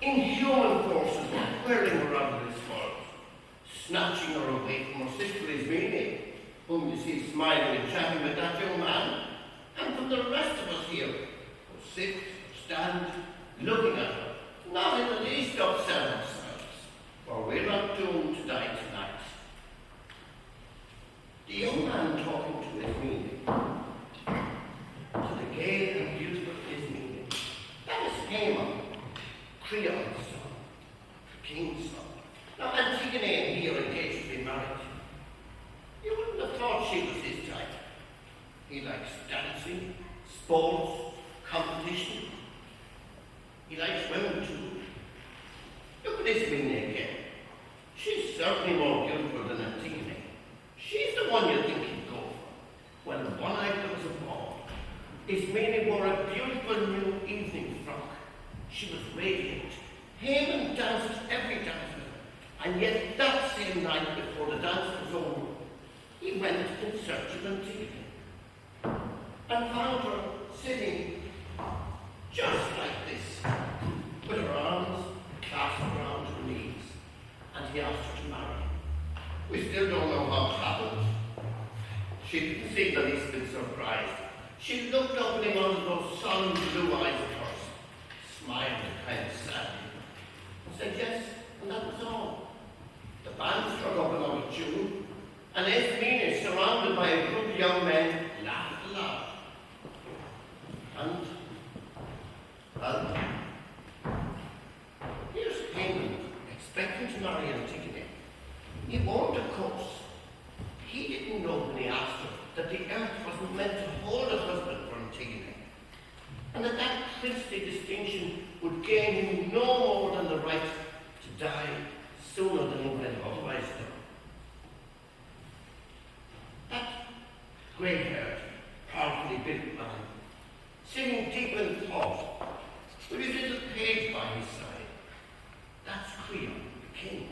Inhuman forces were whirling her out of this world, snatching her away from her sister Ismene, whom you see smiling and chatting with that young man, and from the rest of us here, who sit, stand, looking at her, not in the least upset ourselves, for we're not doomed to die tonight. The young man talking to Ismene, to the gay and beautiful Ismene, that is Haman, Creon's son, the king's son. Now Antigone and he are engaged to be married. You wouldn't have thought she was his type. He likes dancing, sports, competition. He likes women too. Look at Ismene again. She's certainly more beautiful than Antigone. She's the one you think he'd go for. When one item was involved, Ismene wore a beautiful new evening frock. She was radiant. Haman danced every dance with her. And yet that same night before the dance was over, he went in search of Antigone and found her sitting just like this, with her arms clasped around her knees, and he asked her to marry him. We still don't know how it happened. She didn't seem the least bit surprised. She looked up at him out of those solemn blue eyes of hers, smiled kind of sadly, and said yes, and that was all. The band struck up another tune, and Ismene, surrounded by a group of young men, laughed aloud. And, well, here's Haman expecting to marry Antigone. He won't, of course. He didn't know when he asked her that the earth wasn't meant to hold a husband for Antigone, and that princely distinction would gain him no more than the right to die sooner than he would have otherwise done. That grey-haired, powerfully built man, sitting deep in thought, with his little page by his side, that's Creon, the king.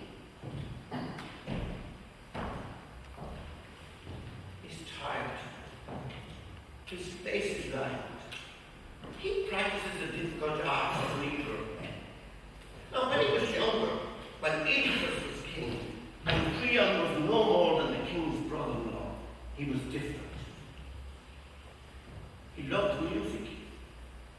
He's tired. His face is lined. He practices the difficult art of leader of men. Now, when he was younger, when Kilrush was king, and Creon was no more than the king's brother-in-law, he was different. He loved music.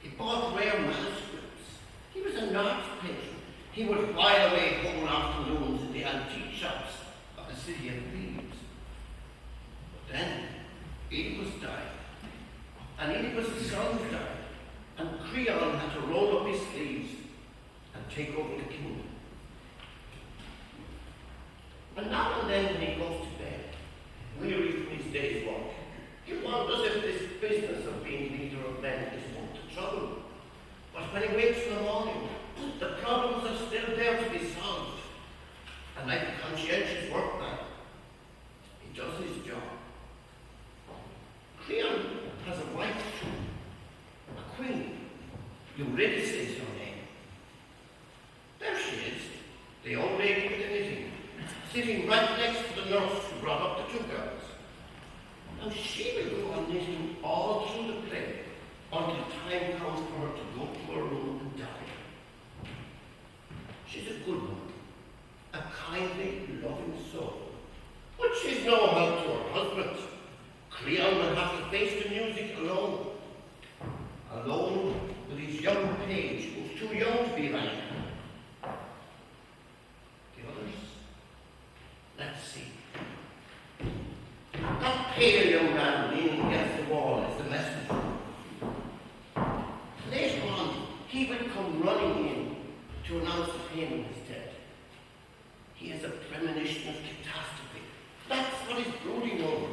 He bought rare manuscripts. He was an art patron. He would while away whole afternoons in the antique shops of the city of Thebes. But then, Oedipus died, and Oedipus' sons died, and Creon had to roll up his sleeves and take over the kingdom. And now and then when he goes to bed, weary from his day's work, he wonders if this business of being leader of men is worth the trouble. But when he wakes in the morning, the problems are still there to be solved. And like a conscientious workman, he does his job. Creon has a wife too, a queen. Eurydice is her name. There she is, the old lady with the knitting, sitting right next to the nurse who brought up the two girls. Now she will go on knitting all through the play until time comes for her to go to her room and die. She's a good one, a kindly, loving soul. But she's no help to her husband. Creon will have to face the music alone. Alone with his young page, who's too young to be married. The others? Let's see. That pale young man leaning against the wall is the messenger. Later on, he will come running in to announce that Haman is dead. He has a premonition of catastrophe. That's what he's brooding over.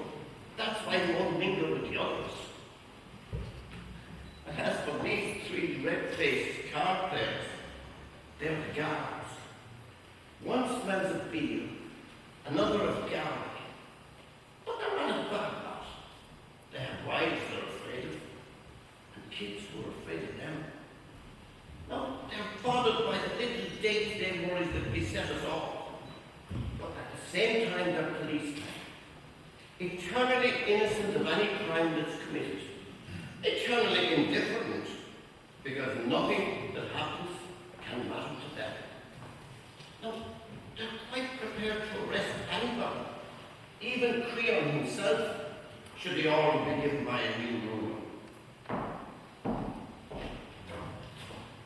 That's why he won't mingle with the others. And as for these three red-faced card players, they're the guards. One smells of beer, another of garlic. But they're not a bad lot. They have wives they're afraid of, and kids who are afraid of them. No, they're bothered by the little day-to-day worries that beset us all. But at the same time, they're policemen. Eternally innocent of any crime that's committed. Eternally indifferent, because nothing that happens can matter to them. should they all be given by a new ruler.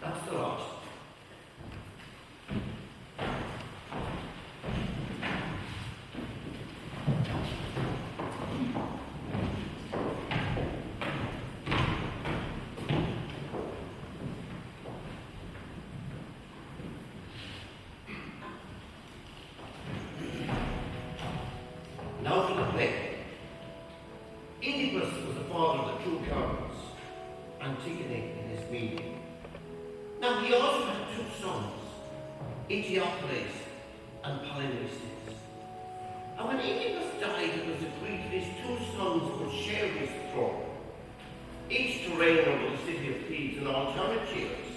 That's the lot. Now for the play. Oedipus was the father of the true Kilrush, Antigone in his meeting. Now he also had two sons, Eteocles and Polynices. And when Oedipus died, it was agreed that his two sons would share his throne, each to reign over the city of Thebes in alternate years.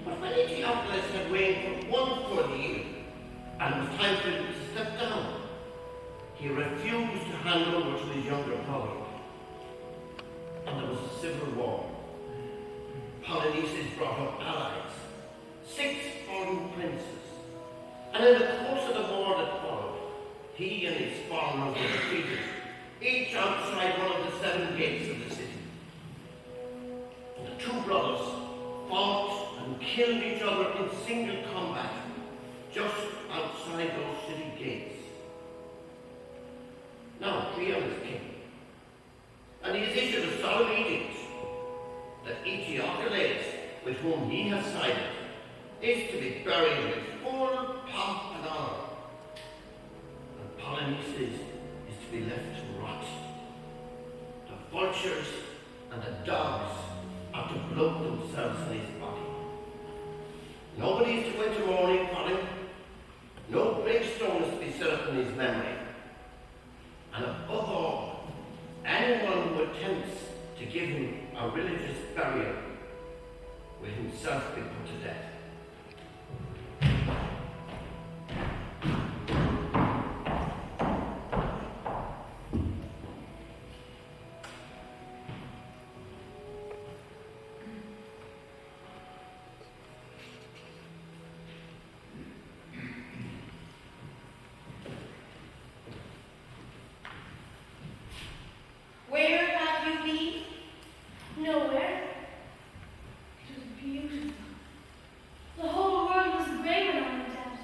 But when Eteocles had reigned for 1 full year, and it was time for him to step down, he refused to hand over to his younger brother. And there was a civil war. Polynices brought up allies, 6 foreign princes. And in the course of the war that followed, he and his foreigners were defeated, each outside one of the 7 gates of the city. And the two brothers fought and killed each other in single combat, just outside those city gates. Now, Creon is king, and he has issued a solemn edict that Eteocles, with whom he has sided, is to be buried with full pomp and honor, and Polynices is to be left to rot. The vultures and the dogs are to bloat themselves in his body. Nobody is to go into mourning for him. No gravestone is to be set up in his memory. And above all, anyone who attempts to give him a religious burial will himself be put to death. Where have you been? Nowhere. It was beautiful. The whole world was grey when I went out.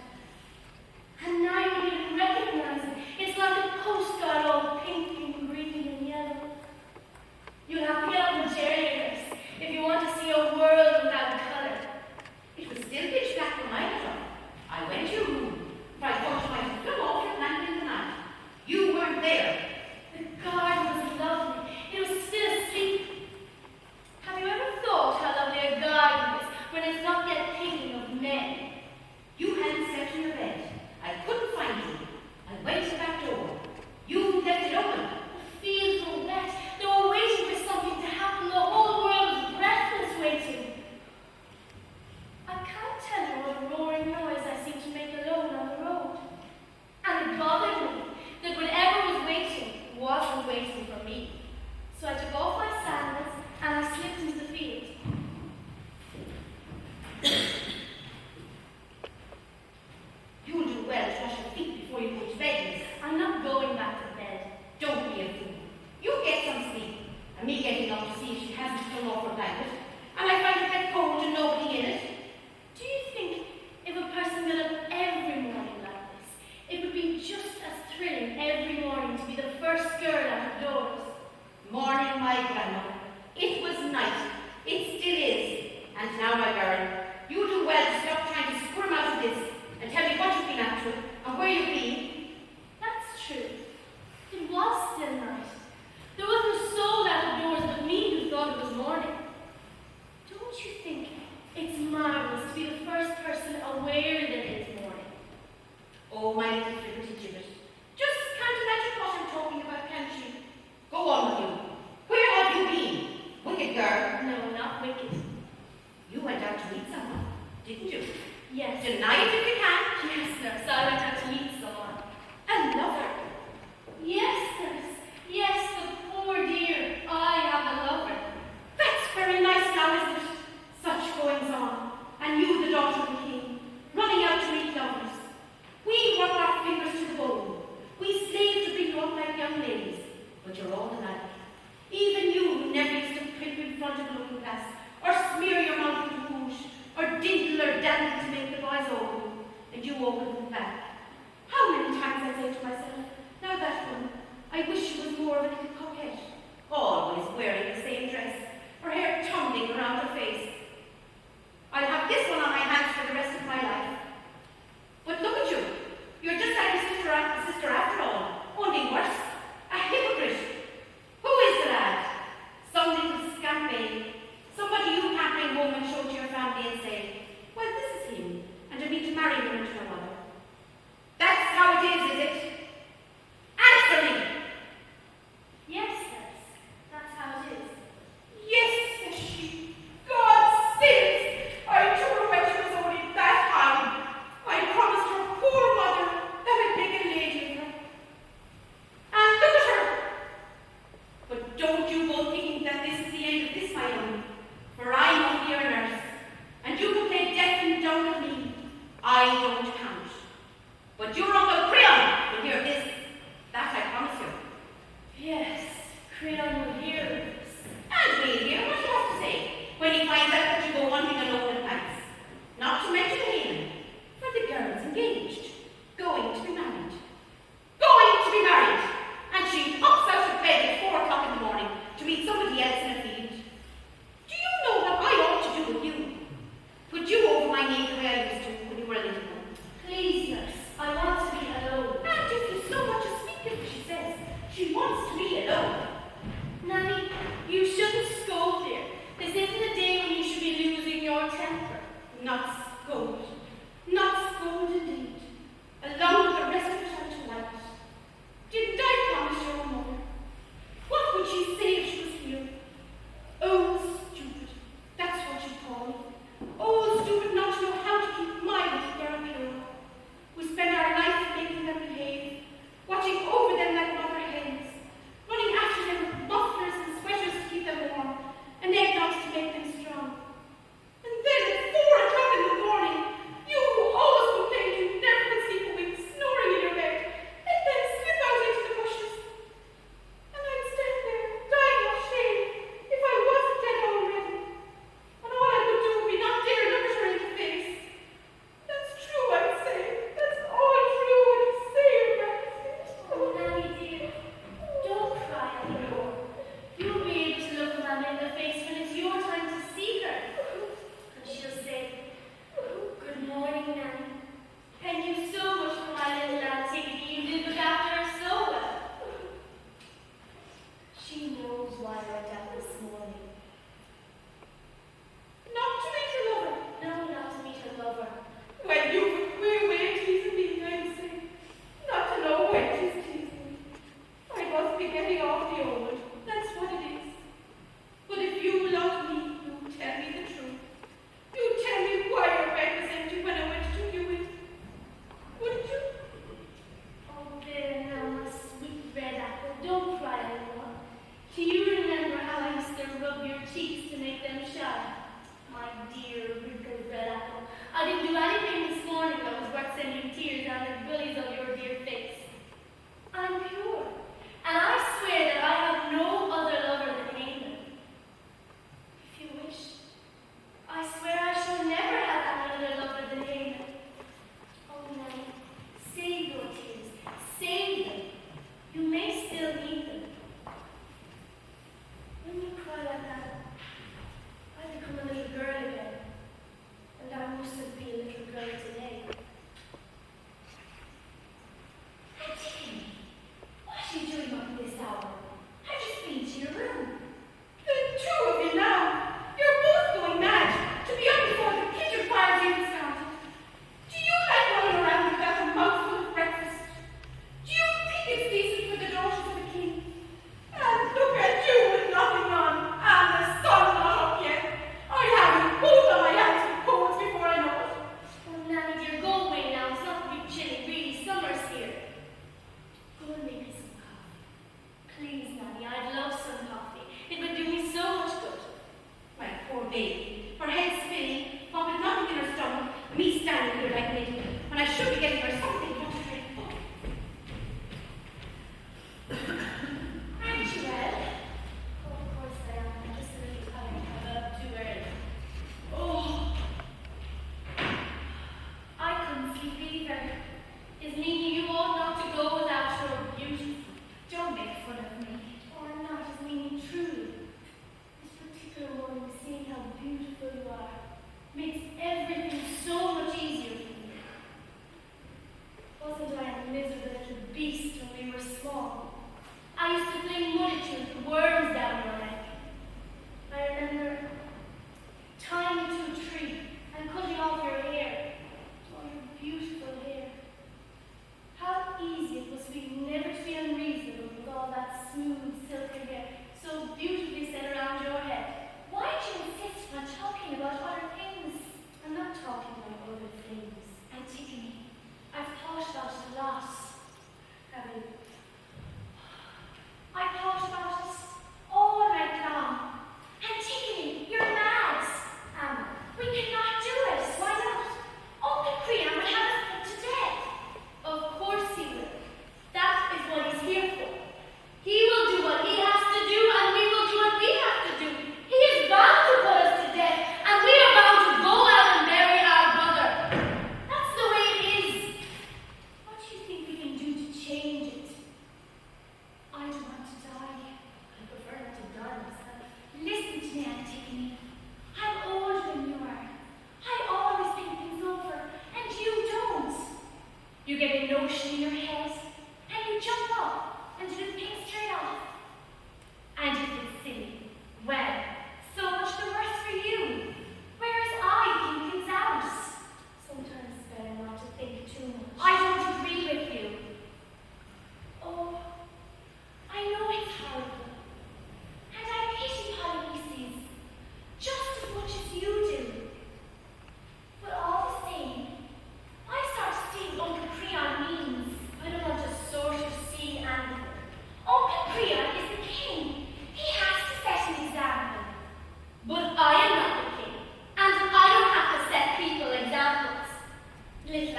And now you don't even recognize it. It's like a postcard all pink and green and yellow. You'll have to get up the chairs if you want to see a world without colour. It was still pitch black when I got up. I went to your room, for I thought you might have flown off your planet in the night. You weren't there. The garden was lovely. It was still asleep. Have you ever thought how lovely a garden is when it's not yet thinking of men? You hadn't slept in your bed. I couldn't find you. I went to the back door. You left it open. The fields were wet. They were waiting for something to happen. The whole world was breathless waiting. I can't tell you what a roaring noise I seemed to make alone on the road. And it bothered me that whatever was waiting wasn't waiting for me. So I took off my sandals and I slipped into the field. You'll do well to wash your feet before you go to bed, miss. I'm not going back to bed. Don't be a fool. You get some sleep. And me getting up to see if she hasn't thrown off her blanket. And I find it get cold and nobody in it. Do you think if a person got up every morning like this, it would be just as thrilling every morning to be the first girl out of doors? Morning, my grandmother. It was night. It still is. And now, my girl, you do well to stop trying to squirm out of this and tell me what you've been up to and where you've been. That's true. It was still night. There wasn't a soul out of doors but me who thought it was morning. Don't you think it's marvelous to be the first person aware that it is morning? Oh, my little flibberty gibbet. Just can't imagine what I'm talking about, can't you? Go on with you. Where have you been? Wicked girl. No, not wicked. You went out to meet someone, didn't you? Yes. Deny it if you can. Yes, nurse. I went out to meet someone. Another? Yes, nurse. Yes, the poor dear. I have a lover. That's very nice now, isn't it? Such goings on. And you, the daughter of the king, running out to meet lovers. We work our fingers to the bone. We slave to bring you up like young ladies. But you're all the and you opened them back. How many times I say to myself, now that one, I wish she was more of a little coquette, always wearing the same dress, her hair tumbling around her face. I'll have this one on my hands for the rest of my life. But look at you. You're just like your sister after all, only worse. A hypocrite. Who is the lad? Some little scamp babe. Somebody you can't bring home and show to your family and say, well, this is him, and I mean to marry her into her mother. That's how it is it? Answer me! Yes, sirs, that's how it is. Yes, says she. God saves! I told her when she was only that high. I promised her poor mother that I'd make a lady of her. And look at her! But don't you both think that this is the end of this, my own? For I'm only a nurse, and you can play deaf and dumb with me. I don't count. But your Uncle Creon will hear this. That I promise you. Yes, Creon will hear this. And we'll hear what he has to say when he finds out that you go hunting alone at nights. Not to mention Helen, for the girl's engaged, going to be married. Going to be married! And she hops out of bed at 4 o'clock in the morning to meet somebody else in a field. Do you know what I ought to do with you? Put you over my knee the way I used to when you were a little one. Please, nurse, I want to be alone. And if you so much as speak of what she says, she wants to be alone. Nanny, you shouldn't scold here. This isn't a day when you should be losing your temper. Not scold. Not scold indeed. Along with the rest of it unto light. Didn't I promise your mother? What would she say if she was here? Oh, stupid. That's what you call me. Oh, stupid not to know how to keep my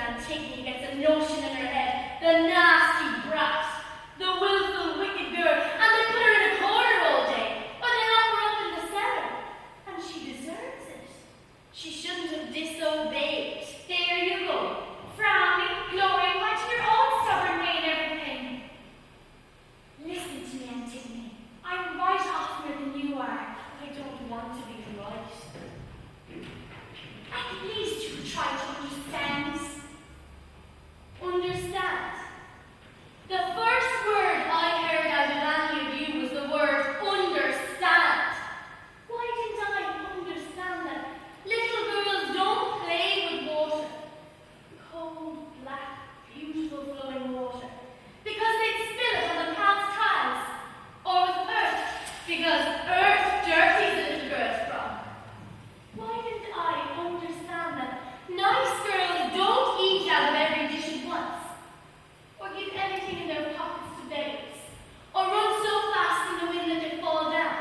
Antigone gets a notion in her head, the nasty brat, the willful, wicked girl, and they put her in a corner all day, or they lock her up in the cellar. And she deserves it. She shouldn't have disobeyed. There you go, frowning, glowing, wanting your own stubborn way and everything. Listen to me, Antigone. I'm right oftener than you are. I don't want to be right. At least you try to understand. Understand? The first word I heard out of any of you was the word understand. Why didn't I understand that little girls don't play with water? Cold, black, beautiful flowing water. Because they'd spill it on the path's tiles. Or with earth. Because earth dirties the little girls from. Why didn't I understand that nice girls don't eat out of every dish at once? Or give everything in their pockets to beggars? Or run so fast in the wind that they fall down?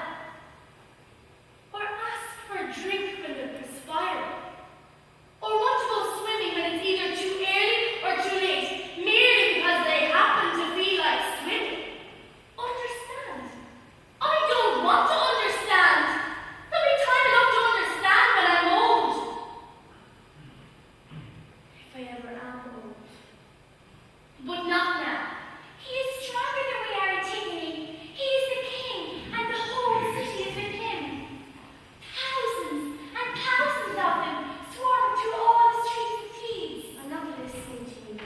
Or ask for a drink when they're perspiring? Or want to go swimming when it's either too early or too late, merely because they happen to feel like swimming? Understand? I don't want to understand. There'll be time enough to understand when I'm old. If I ever am old. But not now. He is stronger than we are, Antigone. He is the king, and the whole city is with him. Thousands and thousands of them swarm through all the streets of Thebes. I'm not listening to you.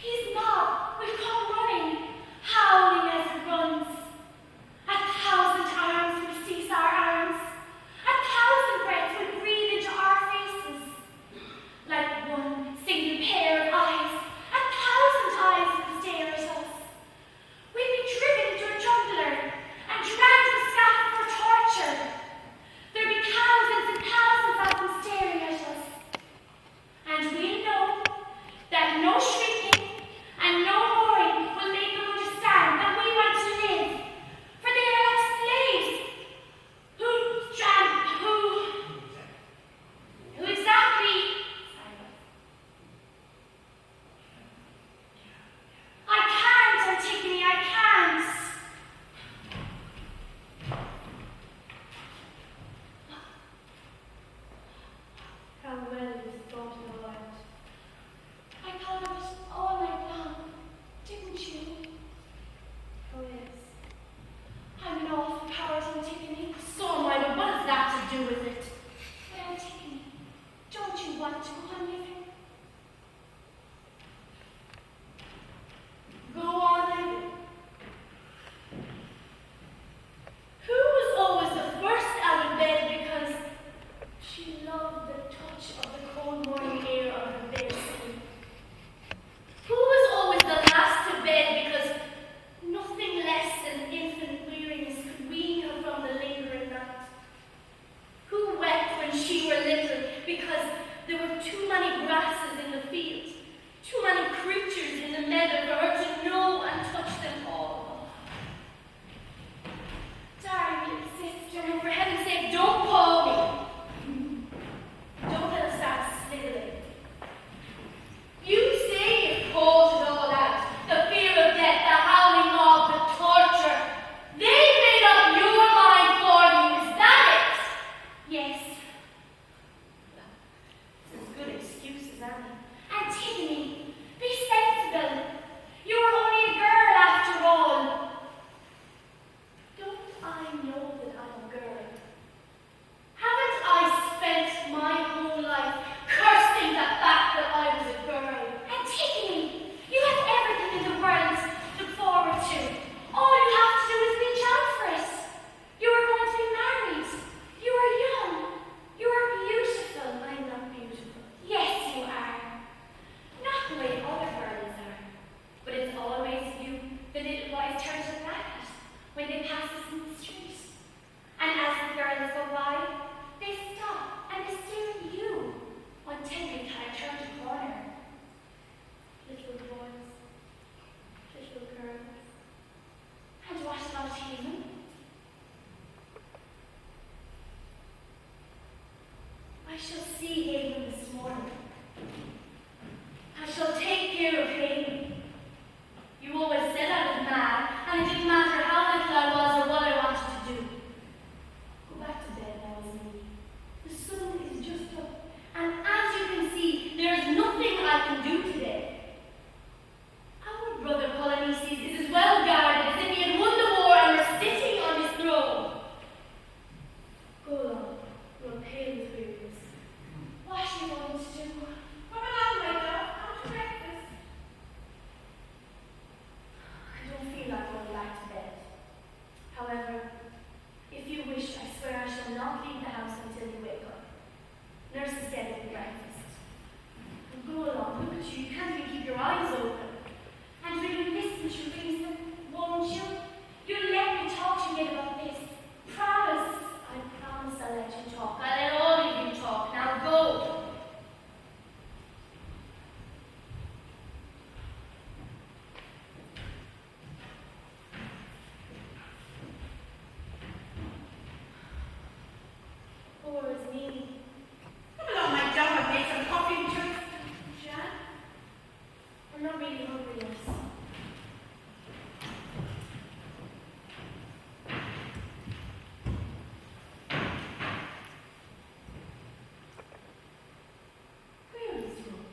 His mob will come running, howling as it runs. 1,000 arms will seize our arms. 1,000 breaths will breathe into our faces. Like one single pair of eyes, 1,000 eyes will stare at us. We'll be driven into a jugular and dragged to the scaffold for torture. There'll be thousands and thousands of them staring at us. And we'll know that no shrieking and no roaring will make them understand that we want to live. For they are like slaves who exactly. I can't, Antigone, I can't. How well you thought it all out. I thought of it all night long, didn't you? Oh, yes. I'm an awful coward, Antigone. So am I, but what has that to do with it? But Antigone, don't you want to go on living? Go on living. Who was always the first out of bed because she loved the touch of the cold morning air on her bare skin? Who was always the last to bed because nothing less than infinite weariness could wean her from the lingering night? Who wept when she were little because there were too many grasses in the field, too many creatures in the meadow for her to know and touch them all? Darling little sister, and for heaven's sake, don't call me. Don't let us start sniggling. You say you've called it all out. The fear of death, the howling mob, the torture. They made up your mind for you, is that it? Yes. This is good excuses, Annie. Antigone, be sensible. I shall see Haven this morning. I shall take care of Haven. You always said I was mad, and it didn't matter how little I was or what I wanted to do. Go back to bed now, Anouilh. The sun is just up, and as you can see, there is nothing I can do today. Our brother Polonices is as well guarded as if he had won the war and were sitting on his throne. Go along, you are pale with weariness. Wash your bones too. Come along, my dove. Come to breakfast. I don't feel like going back to bed. However, if you wish, I swear I shall not leave the house until you wake up. Nurse is getting breakfast. And go along, look at you. You can't even keep your eyes open. And will you listen to reason, won't you? You'll let me talk to you about this. Promise. I promise I'll let you talk. I'll let all of you talk. Now go. Poor is me. Come along, my dove. I've made some coffee and juice. Jack? I'm not really hungry, yes. Where is Romy?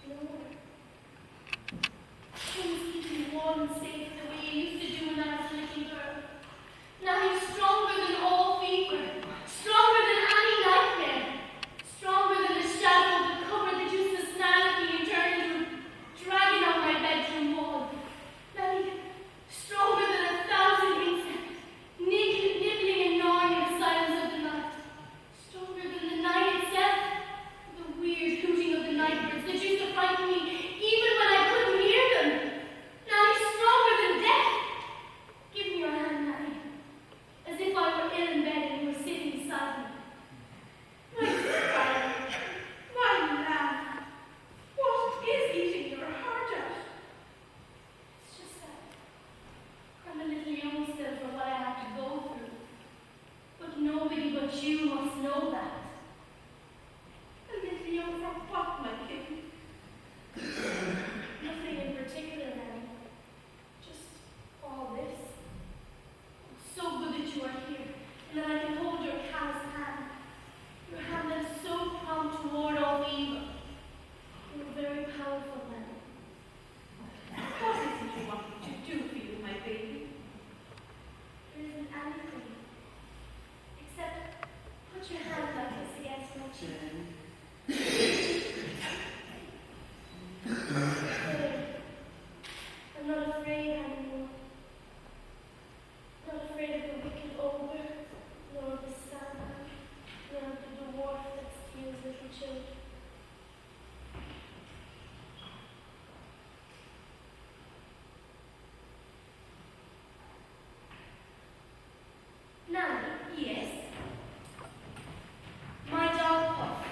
Nowhere. Things keep you warm and safe the way you used to do when I was a little girl. Now you're stronger than all fever, stronger than any nightmare, stronger than the shadow of the cupboard that used to snarl at me and turn into a dragon on my bedroom wall. Now you're stronger than 1,000 insects, nibbling and gnawing in the silence of the night, stronger than the night itself, the weird hooting of the night birds that used to frighten me even when I couldn't hear them. Now you're stronger than death. Give me your hand, Nanny. As if I were ill in bed and you were sitting beside me. My darling, my lamb. What is eating your heart out? It's just that I'm a little young still for what I have to go through. But nobody but you must know that. A little young from what, my kitten? Nothing in particular, Nanny. Just all this. It's so good that you are here, and that I can hold your calloused hand. Your hand that is so prompt toward all evil. You are very powerful, Nanny. What is it you want me to do for you, my baby? There isn't anything. Except put your hand like this against my cheek. There. I'm not afraid anymore. Not afraid of the wicked ogre, nor of the sandman, nor of the dwarf that steals little children. Nanny, Yes. my dog Puff.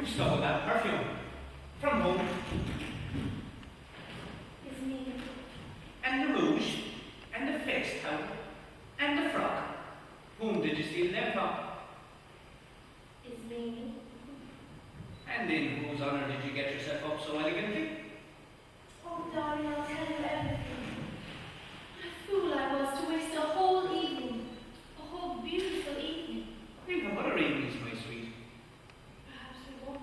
You stole that perfume. From whom? Is me. And the rouge, and the face towel, and the frock. Whom did you steal them from? Is me. And in whose honour did you get yourself up so elegantly? Oh, darling, I'll tell you everything. What a fool I was to waste a whole evening. A whole beautiful evening. We'll have other evenings, my sweet. Perhaps we won't.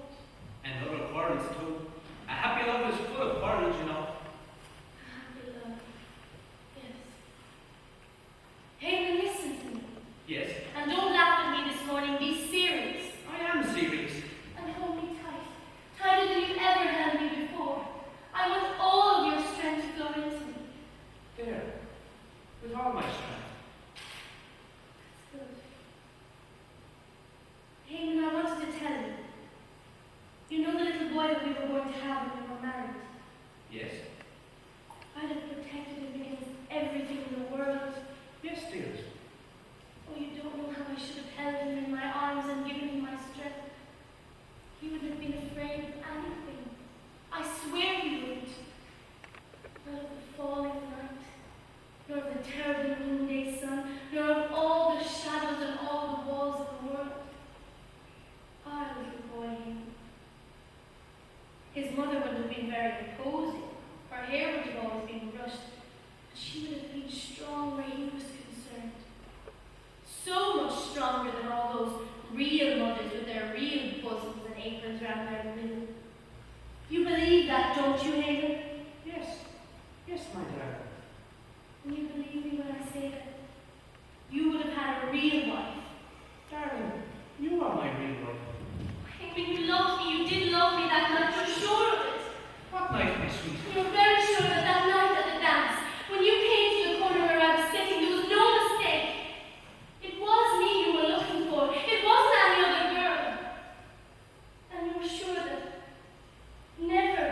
And other quarrels too. A happy love is full of quarrels, you know. A happy love. Yes. Haman, listen to me. Yes, And don't laugh at me this morning. Be serious. I am serious. And hold me tight. Tighter than you've ever held me before. I want all of your strength to flow into me. There. With all my strength. That's good. Haman, I wanted to tell you. You know the little boy that we were going to have when we were married? Yes. I'd have protected him against everything in the world. Yes, dears. Oh, you don't know how I should have held him in my arms and given him my strength. He wouldn't have been afraid of anything. I swear he wouldn't. Not of the falling night, nor of the terrible noonday sun, nor of all the shadows and all the walls of the world. Our little boy, his mother would have been very imposing. Her hair would have always been brushed, but she would have been strong where he was concerned. So much stronger than all those real mothers with their real bosoms and aprons round their middle. You believe that, don't you, Haven? Yes. Yes, my darling. And you believe me when I say that you would have had a real wife. Darling, you are my real love. Haven, you loved me. You did love me that night. You're sure of it. What night, my sweet? You're very sure that that night at the dance, when you came to the corner where I was sitting, there was no mistake. It was me you were looking for. It wasn't any other girl. And you were sure that never,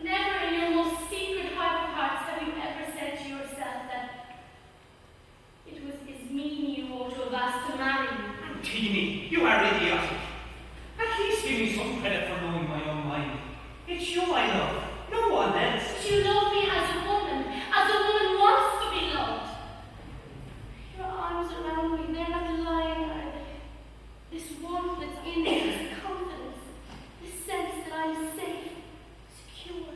never in your most secret heart of hearts have you ever said to yourself that it was me you ought to have asked to marry you. Antigone, you are idiotic. At least give me some credit for knowing my own mind. It's you I love, no one else. But you love me as a woman wants to be loved. Your arms around me, they're not lying, are they? This warmth that's in me, this confidence, this sense that I'm safe, secure,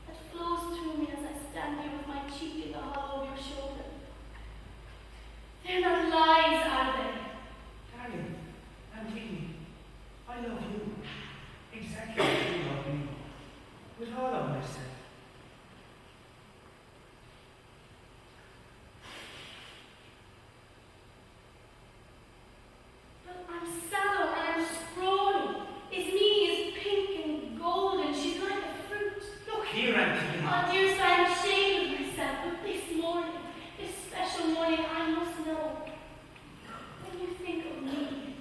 that flows through me as I stand here with my cheek in the hollow of your shoulder. They're not lies, are they? Darling, Antigone, I love you. Exactly as you love me. With all of myself. But I'm sallow and I'm scrawny. His knee is pink and golden. She's like a fruit. Look here, Antigone. Oh, dear, I'm ashamed of myself, but this morning, this special morning, I must know. When you think of me,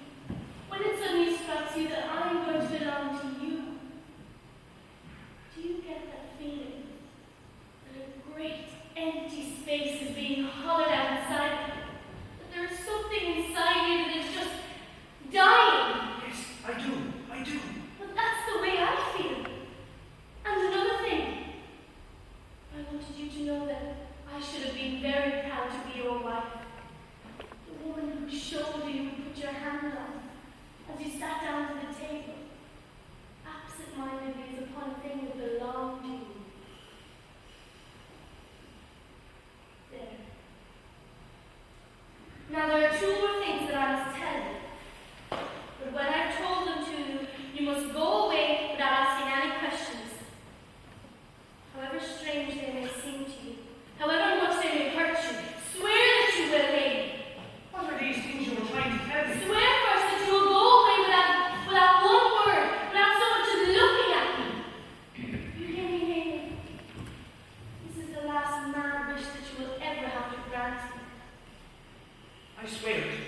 when it suddenly strikes you that I'm going to belong to you, do you get that feeling that a great empty space is being hollowed out inside of you? That there is something inside you that is just dying? Yes, I do. But that's the way I feel. And another thing, I wanted you to know that I should have been very proud to be your wife. The woman whose shoulder you would put your hand on as you sat down to the table, absent-mindedly as upon a thing that belonged to you. There. Now there are two more things that I must tell you. But when I've told them to you, you must go away without asking any questions. However strange they may seem to you, however much they may hurt you, swear that you will, Hayley. What are these things you were trying to tell me? Swear first that you will go away without one word, without so much as looking at me. You hear me, Hayley? This is the last mad wish that you will ever have to grant me. I swear it,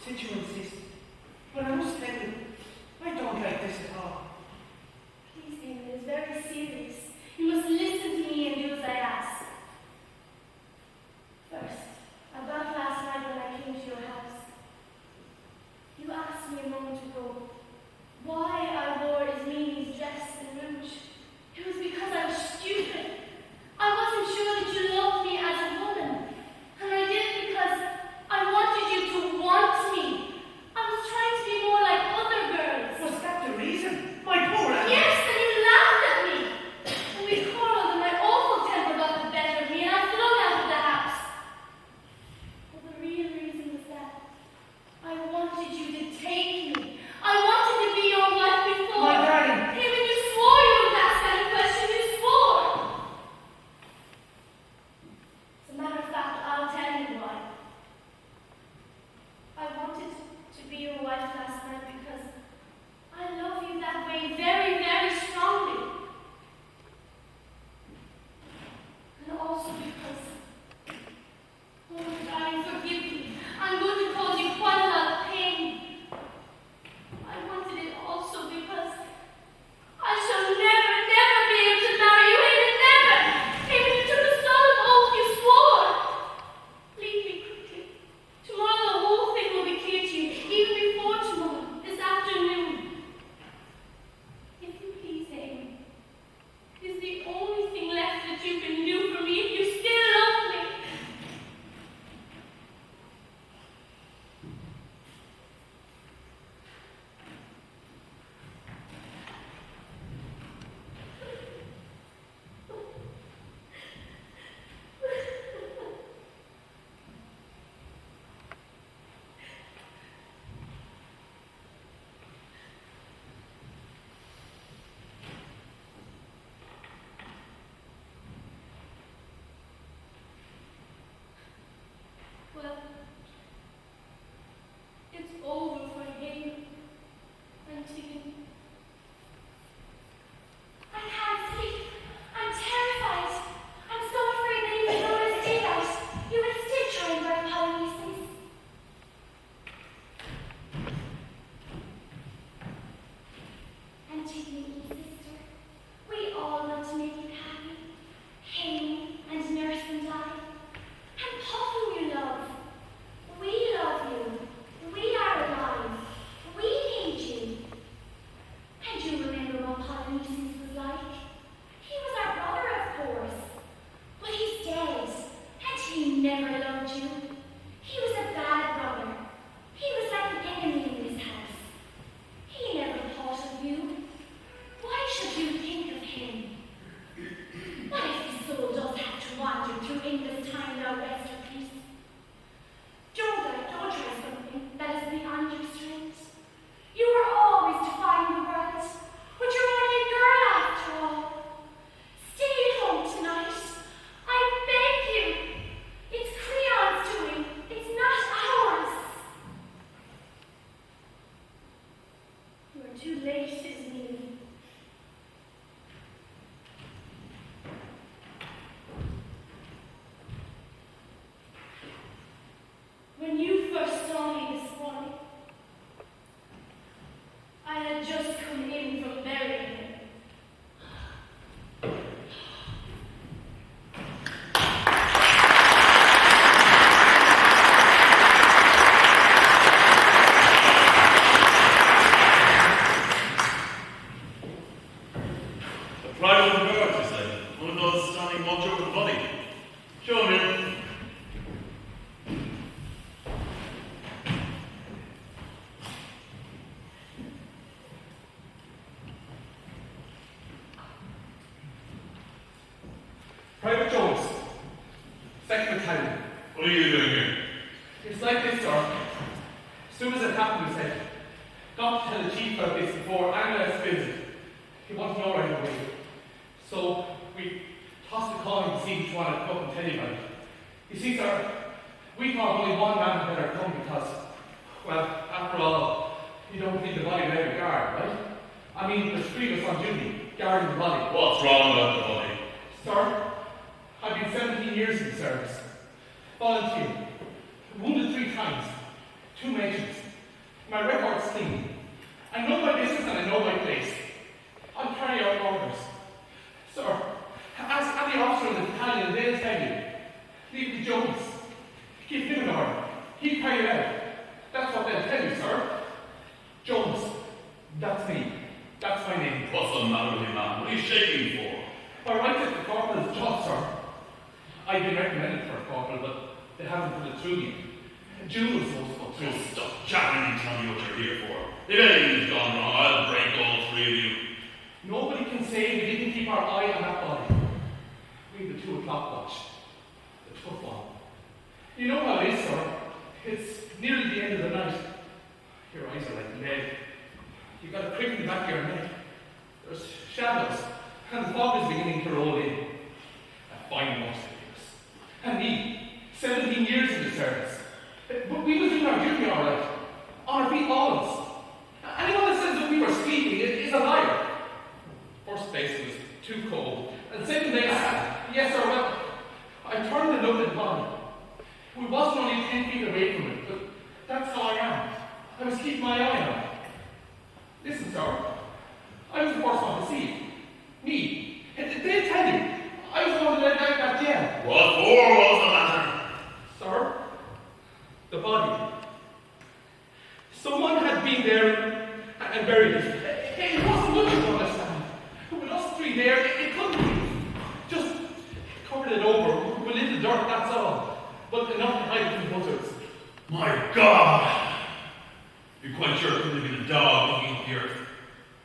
since you insist. But I must tell you, I don't like this at all. Please, Hayley, it is very serious. You must listen to me and do as I ask. First, about last night when I came to your house, you asked me a moment ago why I wore wife last night because I love you that way very, very strongly. And also because, oh my darling, forgive me. I'm going to cause you quite a lot of pain. I wanted it also because I shall never, never be able to marry you, even never. Even you took a solemn oath you swore. Leave me quickly. Tomorrow the whole thing will be clear to you, even before tomorrow, this afternoon. If you please, Amy, is the only thing left that you can do for me if you still love me. Well, it's over for him, Antigone. I can't sleep. I'm terrified. I'm so afraid that even though it's daylight, you will still try and bury Polyneices. Antigone, sister, we all want to make you happy. Him and Nurse and I. And Puffin, you love. We love you. We are alive. We need you. And you remember what Polyneices was like? He was our brother, of course. But he's dead. And he never loved you. He was a bad brother. He was like an enemy in this house. He never thought of you. Why should you think of him? What if the soul does have to wander through endless time without rest or peace? Don't try something that is beyond your strength. You are always defying the world, but you're only a girl after all. Stay home tonight. I beg you. It's Creon's doing. It's not ours. You are too late, Isn't When you first saw me this morning, I had just come in from burying him. The pride of the bird, you say? One of those standing watch over the body. Show him in. Private Jones, second battalion. What are you doing here? It's like this, sir. As soon as it happened, we said, got to tell the chief about this before Anouilh visit. He wanted to know right away. So we tossed a coin to see which one I'd come and tell you about it. You see, sir, we thought only one man had better come because, well, after all, you don't leave the body without a guard, right? I mean, there's three of us on duty, guarding the body. What's wrong about the body? Sir, I've been 17 years in the service. Volunteer. Wounded 3 times. 2 mentions. My record's clean. I know my business and I know my place. I'll carry out orders. Sir, ask any officer in the battalion, they'll tell you. Leave it to Jones. Give him an order. He'll carry it out. That's what they'll tell you, sir. Jones. That's me. That's my name. What's the matter with you, man? What are you shaking for? I write at the corporal's job, sir. I've been recommended for a corporal, but they haven't put it through yet. June was supposed to go through. Just stop chatting and tell me what you're here for. If anything's gone wrong, I'll break all 3 of you. Nobody can say we didn't keep our eye on that body. We had the 2 o'clock watch. The tough one. You know how it is, sir. It's nearly the end of the night. Your eyes are like lead. You've got a prick in the back of your neck. There's shadows, and the fog is beginning to roll in. A fine watch they give us. And me, 17 years in the service. But we was doing our duty all right. On our feet, all of us. Someone had been there and buried it. It wasn't much, you understand. With us three there, it couldn't be. Just covered it over with little dirt, that's all. But enough to hide it from buzzards. My God! You're quite sure it couldn't have been a dog digging up the earth?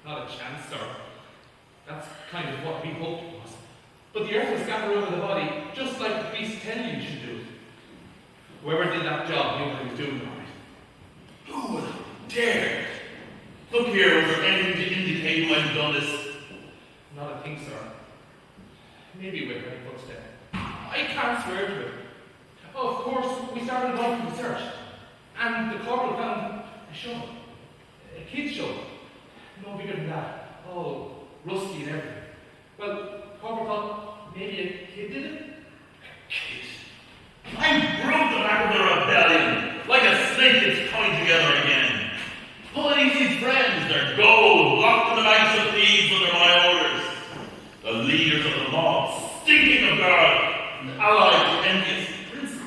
Not a chance, sir. That's kind of what we hoped it was. But the earth was scattered over the body, just like the priest tell you should do it. Whoever did that job knew what he was doing, all right. Who would have dared? Look here, was there anything to indicate who might have done this? Not a thing, sir. Maybe we've heard footsteps. I can't swear to it. Of course, we started off with the search. And the corporal found a shovel. A kid's shovel. No bigger than that. All rusty and everything. Well, corporal thought maybe a kid did it? A kid? I broke the back of the rebellion, like a snake that's coming together again. Police's friends, their gold, locked in the banks of thieves under my orders. The leaders of the mob, stinking of guard, and allied to envious princes.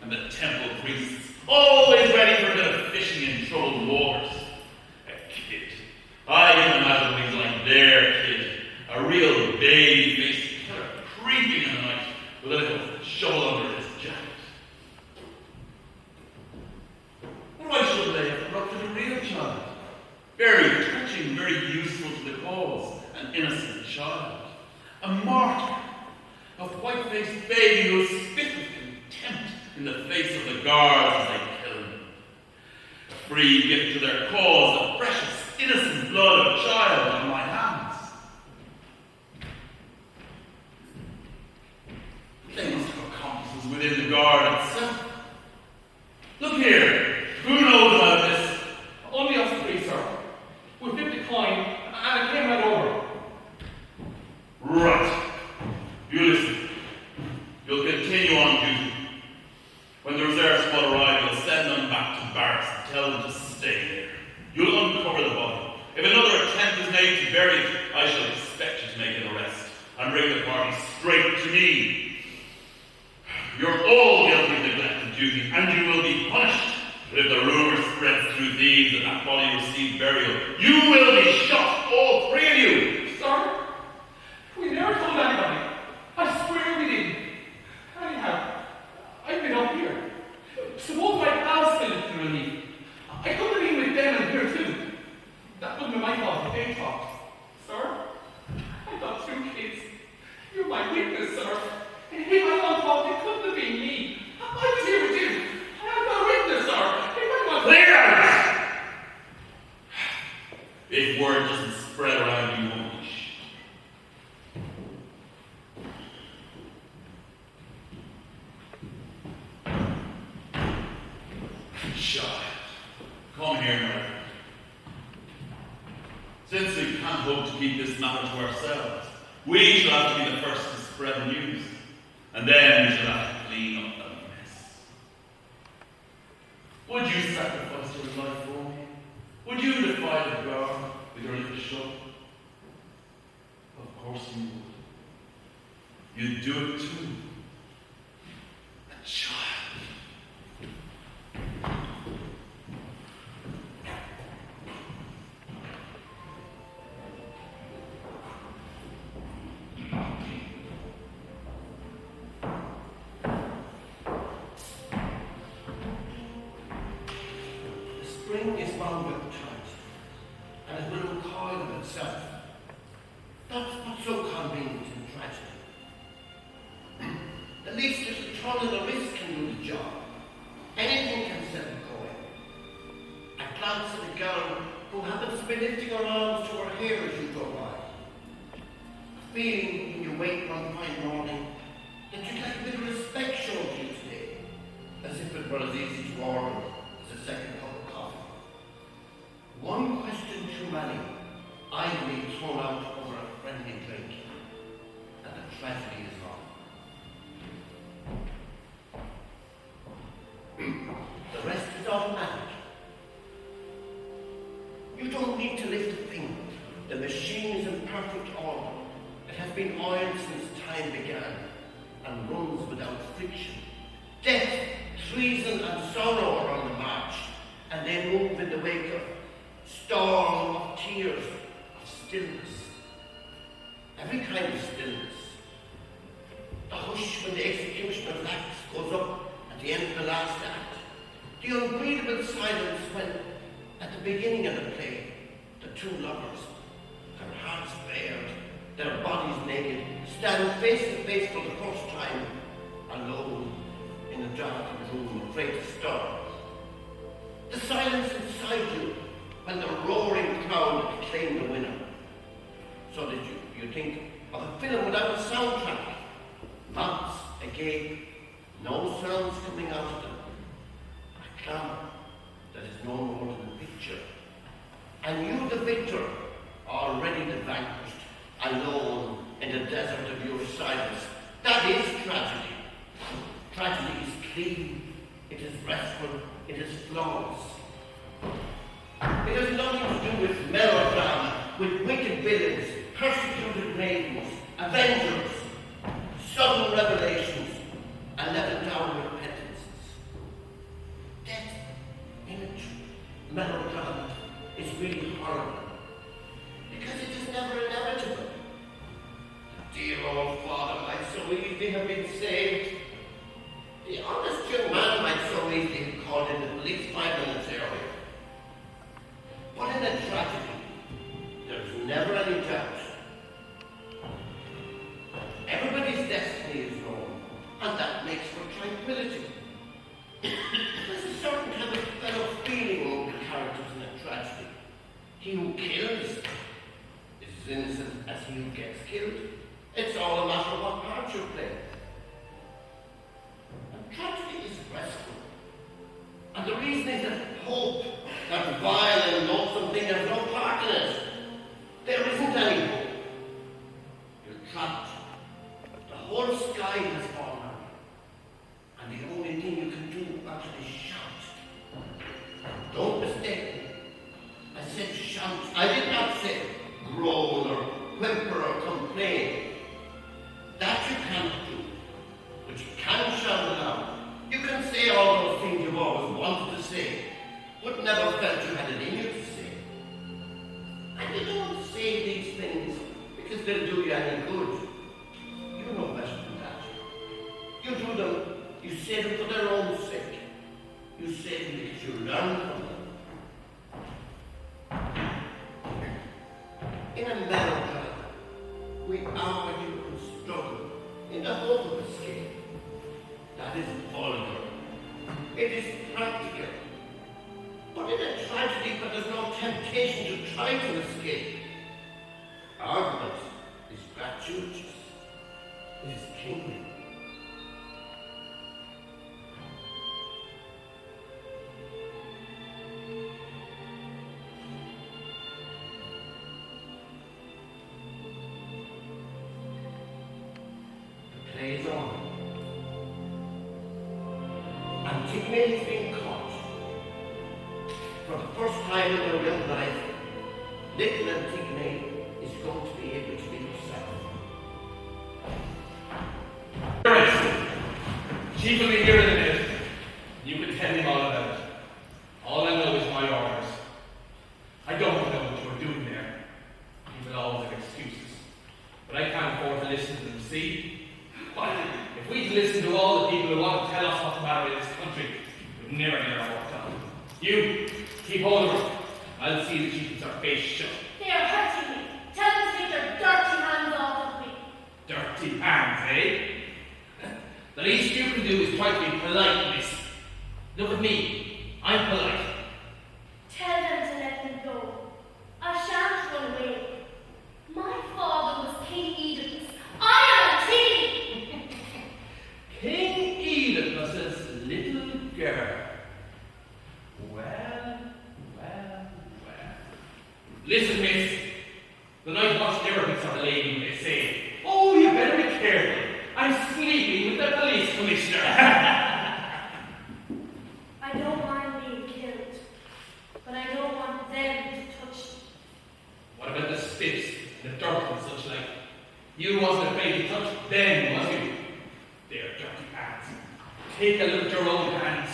And the temple priests, always ready for a bit of fishing in troubled waters. A kid. I can imagine things like their kid. A real baby-faced killer creeping in the night with a little shovel under his jacket. Why should they have corrupted a real child? Very touching, very useful to the cause. An innocent child. A martyr. A white-faced baby who spit with contempt in the face of the guards as they kill him. A free gift to their cause, the precious, innocent blood of a child on my hands. They must have accomplices within the guard itself. Look here. Who knows about this? Only us three, sir. We flipped a coin and it came right over. Right. You listen. You'll continue on duty. When the reserve squad arrive, you'll send them back to barracks and tell them to stay there. You'll uncover the body. If another attempt is made to bury it, I shall expect you to make an arrest and bring the party straight to me. You're all guilty of neglect of duty, and you will be punished. But if the rumor spreads through thieves that body received burial, you will be shot, all three of you. Sir, we never told anybody. I swear we didn't. Anyhow, I've been up here. Suppose my pals fell into relief. I could have been with them in here too. That wouldn't be my fault if they talked. Sir, I got two kids. You're my witness, sir. If I want fault, it couldn't have been me. I was here with you. I'm not a witness, sir. If I want clear out! If word doesn't spread around, you won't be shot. Child, come here, my friend. Since we can't hope to keep this matter to ourselves, we shall have to be the first to spread the news. And then we shall have to clean up the mess. Would you sacrifice your life for me? Would you defy the guard with your little shovel? Of course you would. You'd do it too. A child. Spring is bound with tight, and it will recoil of itself. That's what's so convenient in tragedy. The least little turn of the wrist can do the job. Anything can set it going. A glance at a girl who happens to be lifting her arms to her hair as you go by. A feeling when you wake one fine morning that you'd like a bit of respect shown to you today, as if it were as easy to order as a second cup of coffee. One question too many, idly thrown out over a friendly drink, and the tragedy is on. The rest is automatic. You don't need to lift a finger. The machine is in perfect order. It has been oiled since time began, and runs without friction. Death, treason, and sorrow are on the march, and they move years of stillness. Every kind of stillness. The hush when the execution of acts goes up at the end of the last act. The unbreathable silence when, at the beginning of the play, the two lovers, their hearts bared, their bodies naked, stand face to face for the first time, alone in a darkened room, afraid to stir. The silence inside you when the roaring crowd acclaim the winner. So that you think of a film without a soundtrack. Mouths agape, no sounds coming out of them. A clamour that is no more than a picture. And you, the victor, already the vanquished, alone in the desert of your silence. That is tragedy. Tragedy is clean, it is restful, it is flawless. It has nothing to do with melodrama, with wicked villains, persecuted maidens, avengers, sudden revelations, and let down repentances. Death in a melodrama is really horrible, because it is never inevitable. The dear old father might so easily have been saved. The honest young man might so easily have called in the police 5 minutes earlier. But in a tragedy, there's never any doubt. Everybody's destiny is known, and that makes for tranquility. There's a certain kind of fellow feeling among the characters in a tragedy. He who kills is as innocent as he who gets killed. It's all a matter of what part you play. And tragedy is restful. And the reason is that hope, that vile and loathsome thing, has no part in it. There isn't any hope. You're trapped. The whole sky has fallen. And the only thing you can do about it is shout. Don't mistake me. I said shout. I did not say groan or whimper or complain. That you can't do. But you can shout aloud. You can say all those things you've always wanted to say, but never felt you had it in you to say. And you don't say these things because they'll do you any good. You know better than that. You do them, you say them for their own sake. You say them because you learn from them. In a melodrama, we argue and struggle in the hope of escape. That is vulgar. It is practical. But in a tragedy where there's no temptation to try to escape, argument is gratuitous. It is kingly. The play is on. Antigone has been caught. For the first time in her young life, little Antigone is going to be able to be herself. Arrested. Chief will be here in a minute. You can tell him all about it. All I know is my orders. I don't know what you're doing there. People always have excuses. But I can't afford to listen to them, see? What? If we'd listen to all the people who want to tell us what's the matter in this country, we'd never get our work done. You, keep hold of her. I'll see that she keeps her face shut. They are hurting me. Tell them to take their dirty hands off of me. Dirty hands, eh? The least you can do is try to be polite, miss. Look at me. I'm polite. Tell them to let them go. I shan't run away. My father was King Oedipus. I am a king! King Oedipus's little girl. Well. Listen, miss. The night watch never picks up a lady when they say, "Oh, you better be careful. I'm sleeping with the police commissioner." I don't mind being killed, but I don't want them to touch me. What about the spits, the dirt and such like? You wasn't afraid to touch them, was you? Their dirty hands. Take a look at your own hands.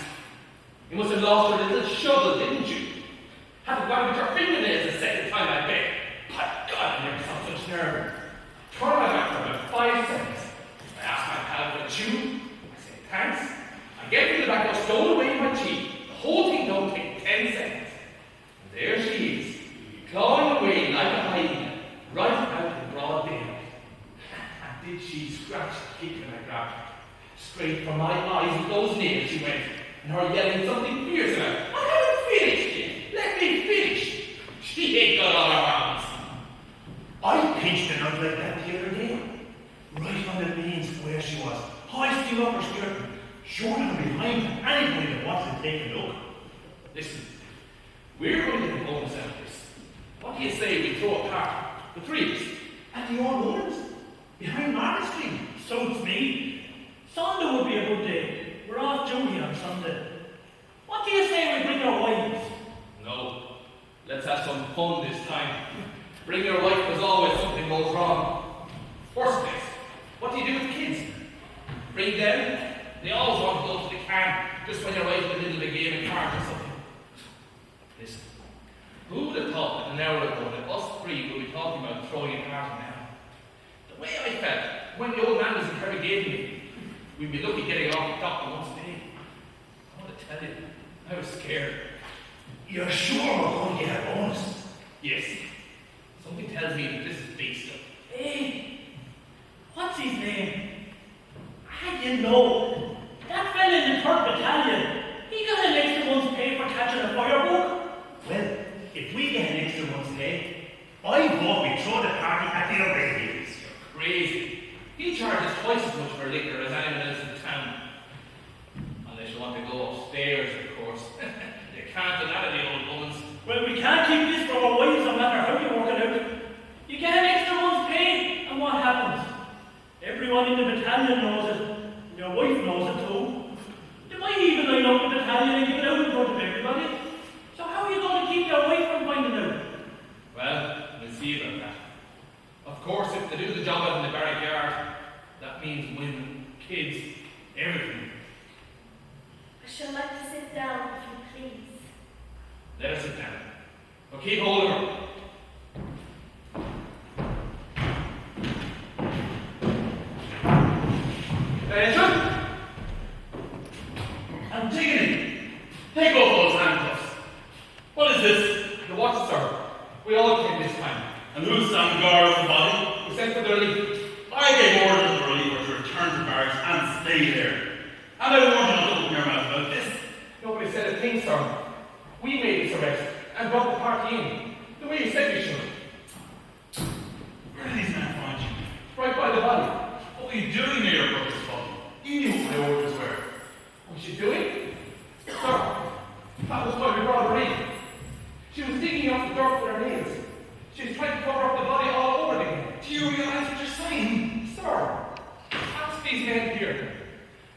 You must have lost your little shovel, didn't you? Haven't got with your fingernails the second time, I bet. 10 seconds. And there she is, clawing away like a hyena, right out in broad daylight. And did she scratch the kick when I grabbed her? Straight from my eyes with those nails she went, and her yelling something fierce about, I haven't finished yet, let me finish. She ain't got all her arms. I pinched her out like that the other day. Right on the main square she was, hoisting up her skirt, showing her behind her, anybody that wants to take a look. Listen, we're going to get a bonus out of this. What do you say we throw a party, the three of us, At the old woman's, behind Market Street. Suits me. Sunday would be a good day. We're off duty on Sunday. What do you say we bring our wives? No, let's have some fun this time. Bring your wife as always something goes wrong. First place, what do you do with kids? Bring them? They always want to go to the camp just when you're right in the middle of a game of cards or something. Listen, who would have thought that an hour ago that us three would be talking about throwing a party now? The way I felt when the old man was interrogating me, we'd be lucky getting off the doctor once a day. I want to tell you, I was scared. You're sure we're going to get a bonus? Yes. Something tells me that this is big stuff. Hey, what's his name? You know, that fella in the 3rd Battalion, he got an extra month's pay for catching a firebug. Well, if we get an extra month's pay, I vote we throw the party at the O'Reillys. You're crazy. He charges twice as much for liquor as anyone else in the town. Unless you want to go upstairs, of course. You can't do that in the old woman's. Well, we can't keep this for our wives no matter how you work it out. You get an extra month's pay, and what happens? Everyone in the battalion knows it. Your wife knows it too. You might even line up the battalion and give it out in front of everybody. So how are you going to keep your wife from finding out? Well, we'll see about that. Of course, if they do the job out in the barrack yard, that means women, kids, everything. I should like to sit down, if you please. Let her sit down. But keep hold of her. Attention! Antigone, take off those handcuffs. What is this? The watch, sir. We all came this time. And who's standing guard of the body? We sent for the relief. I gave orders to the reliever to return to barracks and stay there. And I warned you not to open your mouth about this. Nobody said a thing, sir. We made this arrest and brought the party in, the way you said we should. Where did these men find you? Right by the body. What were you doing near your brother's body? You knew what my orders were. What was she doing? Sir, that was why we brought her in. She was digging up the dirt with her nails. She was trying to cover up the body all over again. Do you realize what you're saying? Sir, ask these men here.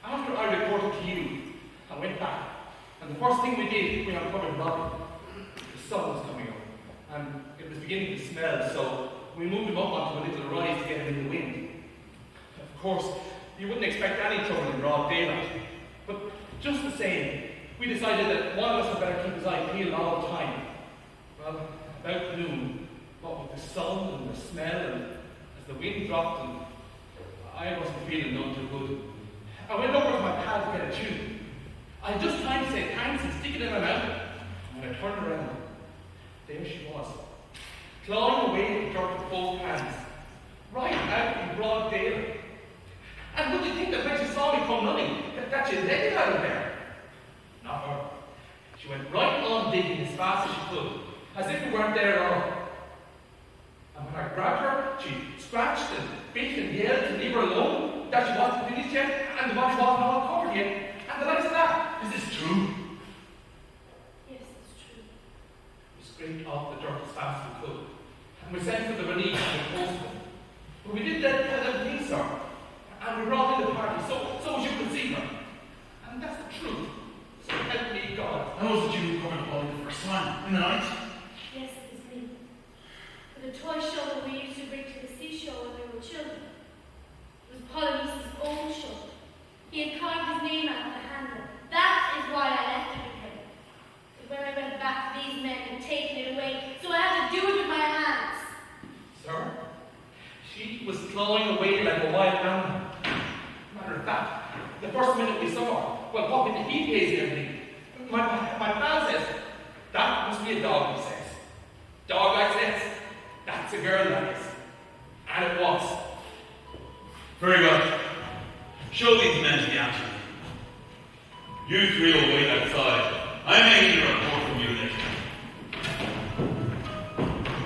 After I reported to you, I went back, and the first thing we did, we uncovered the body. The sun was coming up, and it was beginning to smell, so we moved him up onto a little rise to get him in the wind. Of course, you wouldn't expect any trouble in broad daylight, but just the same, we decided that one of us had better keep his eye peeled all the time. Well, about noon, what with the sun and the smell, and as the wind dropped, and I wasn't feeling none too good, I went over to my pal to get a tune. I had just time to say thanks and stick it in my mouth, and when I turned around, there she was, clawing away at the dirt with both hands, right out in broad daylight. And would you think that when she saw me come running, that she'd let it out of there? Not her. She went right on digging as fast as she could, as if we weren't there at all. And when I grabbed her, she scratched and bit and yelled to leave her alone, that she wasn't finished yet, and the body wasn't all covered yet, and the likes of that. Is this true? Yes, it's true. We scraped off the dirt as fast as we could, and we sent for the relief and the postman. But we did that thing, sir, and we brought in the party, so as you could see her. And that's the truth. So help me God. And was it you who covered the body the first time, in the night? Yes, it was me. For the toy show that we used to bring to the seashore when we were children. It was Polonice's own show. He had carved his name out on the handle. That is why I left it with him. But when I went back, these men had taken it away, so I had to do it with my hands. Sir, she was clawing away like a wild animal. Matter of fact, the first minute we saw her, well, popping the heat haze and everything, my pal says, see a dog, he says. Dog like this, that's a girl that is. And it was. Very well. Show these men to the Antigone. You three will wait outside. I may need a report from you later.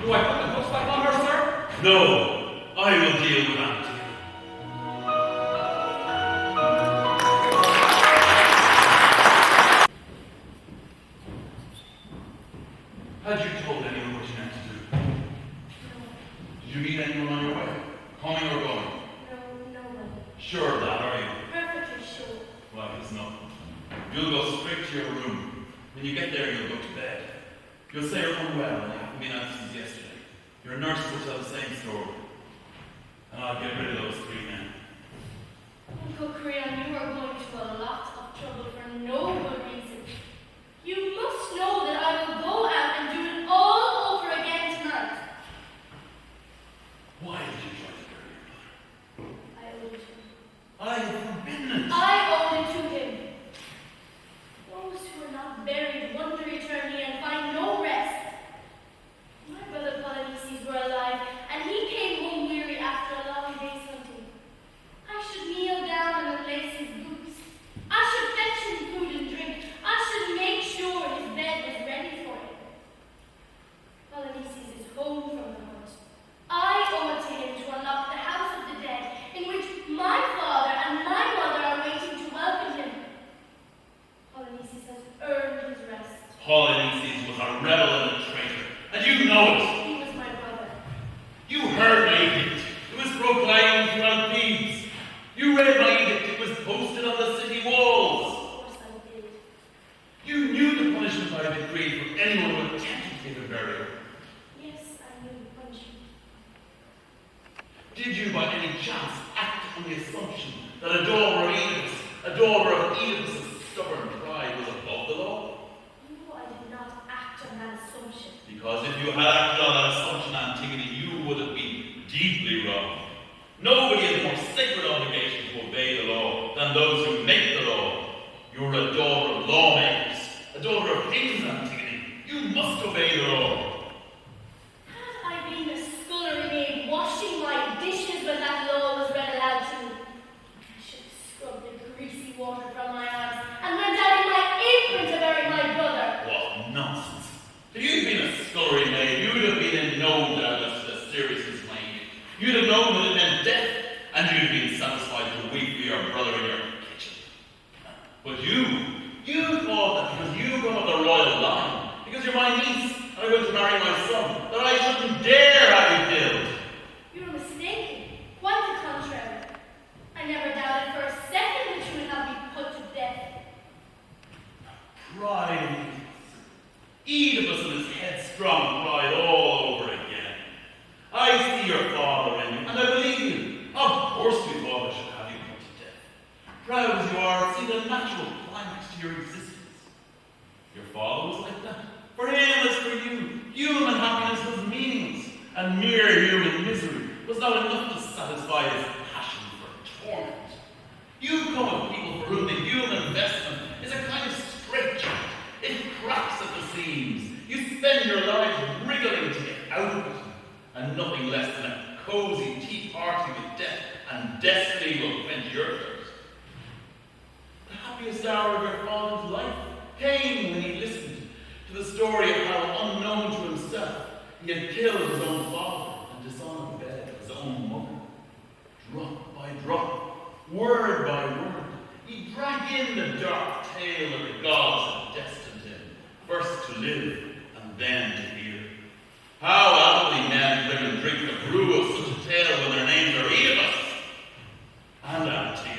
Do I put the cuffs back on her, sir? No, I will deal with Antigone. Had you told anyone what you meant to do? Did you meet anyone on your way? Coming or going? No one. Sure of that, are you? Perfectly sure. Right, it's not. You'll go straight to your room. When you get there, you'll go to bed. You'll say you're unwell and you haven't been out since yesterday. Your nurse will tell the same story. And I'll get rid of those three men. Uncle Creon, you are going to a lot of trouble for no good reason. You must know that I will go out and do it all over again tonight. Why did you try to bury your mother? I owed it to him. I have forbidden it. I owed it to him. Those who are not buried wander eternally and find no rest. My brother Polyneices were alive, and he came home weary after a long day's hunting. I should kneel down and unlace his boots. I should fetch him food and drink. I should make sure his bed was ready for him. Polyneices is home from the hunt. I owe it to him to unlock the house of the dead, in which my father and my mother are waiting to welcome him. Polyneices has earned his rest. Polyneices was a rebel and a traitor, and you know it. He was my brother. You heard my edict. It was proclaimed throughout Thebes. You read my edict. It was posted on the city walls. Of course I did. You knew the punishment I decreed for anyone who attempted to give a burial. Yes, I knew the punishment. Did you by any chance act on the assumption that a daughter of Oedipus' stubborn pride was above the law? No, I did not act on that assumption. Because if you had acted on that assumption, Antigone, you would have been deeply wrong. Nobody has more sacred obligation to obey the law than those who make the law. You're a daughter of lawmakers, a daughter of kings, Antigone. You must obey the law. Had I been a scullery maid washing my dishes when that law was read aloud to me, I should have scrubbed the greasy water from my eyes and went out in my apron to bury my brother. What nonsense. If you'd been a scullery maid, you'd have been in no doubt as to the seriousness of my edict. You'd have known that it meant death, and you'd have been satisfied to weep for your brother in your kitchen. But you thought that because you come of the royal line, because you're my niece, and I'm going to marry my son, that I shouldn't dare have you killed. You were mistaken. Quite the contrary. I never doubted for a second that you would have me put to death. Pride. Oedipus and his headstrong pride all over again. I see your father in you, and I believe you. Of course your father should have you put to death. Proud as you are, it seemed a natural climax to your existence. Your father was like that. For him as for you, human happiness was meaningless, and mere human misery was not enough to satisfy his passion for torment. You come of people for whom the human investment is a kind of straitjacket. It cracks at the seams. You spend your lives wriggling to get out of it, and nothing less than a cozy tea party with death and destiny will quench your thirst. The happiest hour of your father's life came when he listened to the story of how, unknown to himself, he had killed his own father and dishonored the bed of his own mother. Drop by drop, word by word, he drank in the dark tale that the gods had destined him, first to live and then to fear. How aptly men and women drink the brew of such a tale when their names are Oedipus and Antigone.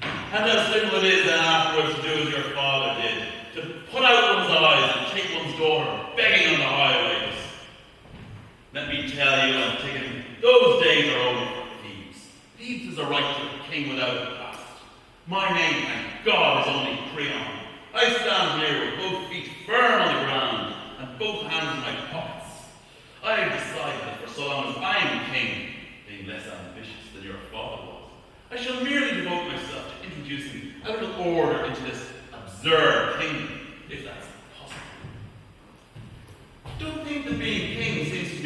And how simple it is then afterwards to do as your father did, to put out one's eyes and take one's daughter begging on the highways. Let me tell you, Antigone, those days are over for Thebes. Thebes is a righteous king without a past. My name, thank God, is only Creon. I stand here with both feet firm on the ground and both hands in my pockets. I have decided that for so long as I am king, being less ambitious than your father was, I shall merely devote myself to introducing a little order into this absurd kingdom, if that's possible.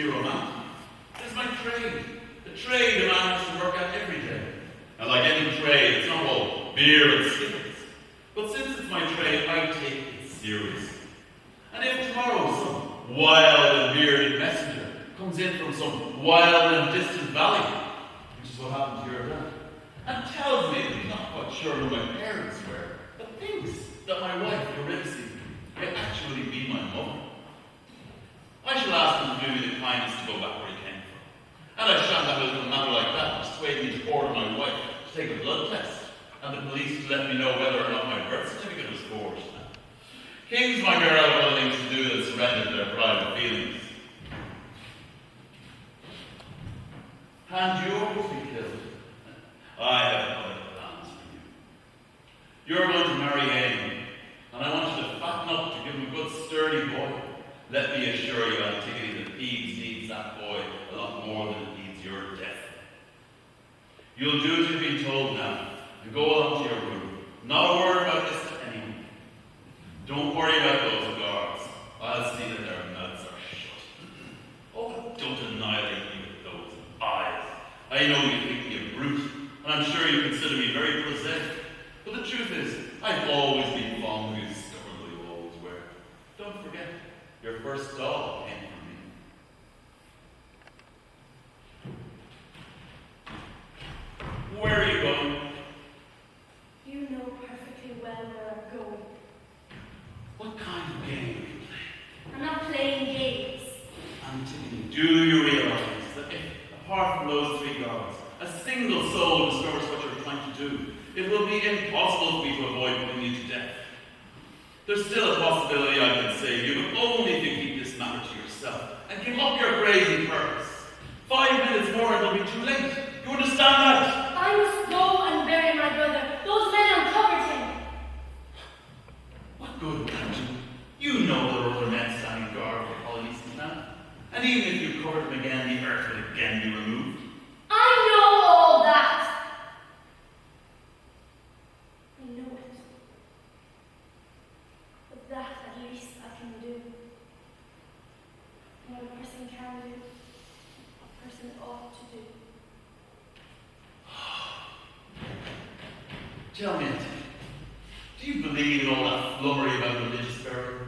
be romantic. It's my trade. The trade a man has to work at every day. And like any trade, it's not all beer and skittles. But since it's my trade, I take it seriously. And if tomorrow some wild and bearded messenger comes in from some wild and distant valley, which is what happened to your dad, and tells me that he's not quite sure who my parents were, but thinks that my wife, Eurydice, may actually be my mother, I shall ask him to do me the kindness to go back where he came from. And I shan't have a little matter like that persuade me to order my wife to take a blood test, and the police to let me know whether or not my birth certificate was forged. Kings, my girl, have other things to do than surrender to their private feelings. And you're to be killed. I have other plans for you. You're going to marry Anouilh, and I want you to fatten up to give him a good sturdy boy. Let me assure you, Antigone, that Thebes needs that boy a lot more than it needs your death. You'll do as you've been told now, and go along to your room. Not a word about this to anyone. Don't worry about those guards. I'll see that their mouths are shut. Oh, don't annihilate me with those eyes. I know you think me a brute, and I'm sure you consider me very prosaic. But the truth is, I've always been fond of you stubbornly you always were. Don't forget, your first doll came from me. Where are you going? You know perfectly well where I'm going. What kind of game are you playing? I'm not playing games. Antigone, do you realize that if, apart from those three guards, a single soul discovers what you're trying to do, it will be impossible for me to avoid putting you to death? There's still a possibility I can save you, but only if you keep this matter to yourself and give up your brazen purpose. 5 minutes more and it'll be too late. You understand that? I must go and bury my brother. Those men uncovered him. What good can you? You know there are other men standing guard for Polynesians now. And even if you covered them again, the earth will again be removed. I know all that. I know it. But that at least I can do. What a person can do, a person ought to do. Tell me, Antigone, do you believe in all that flummery about religious burial?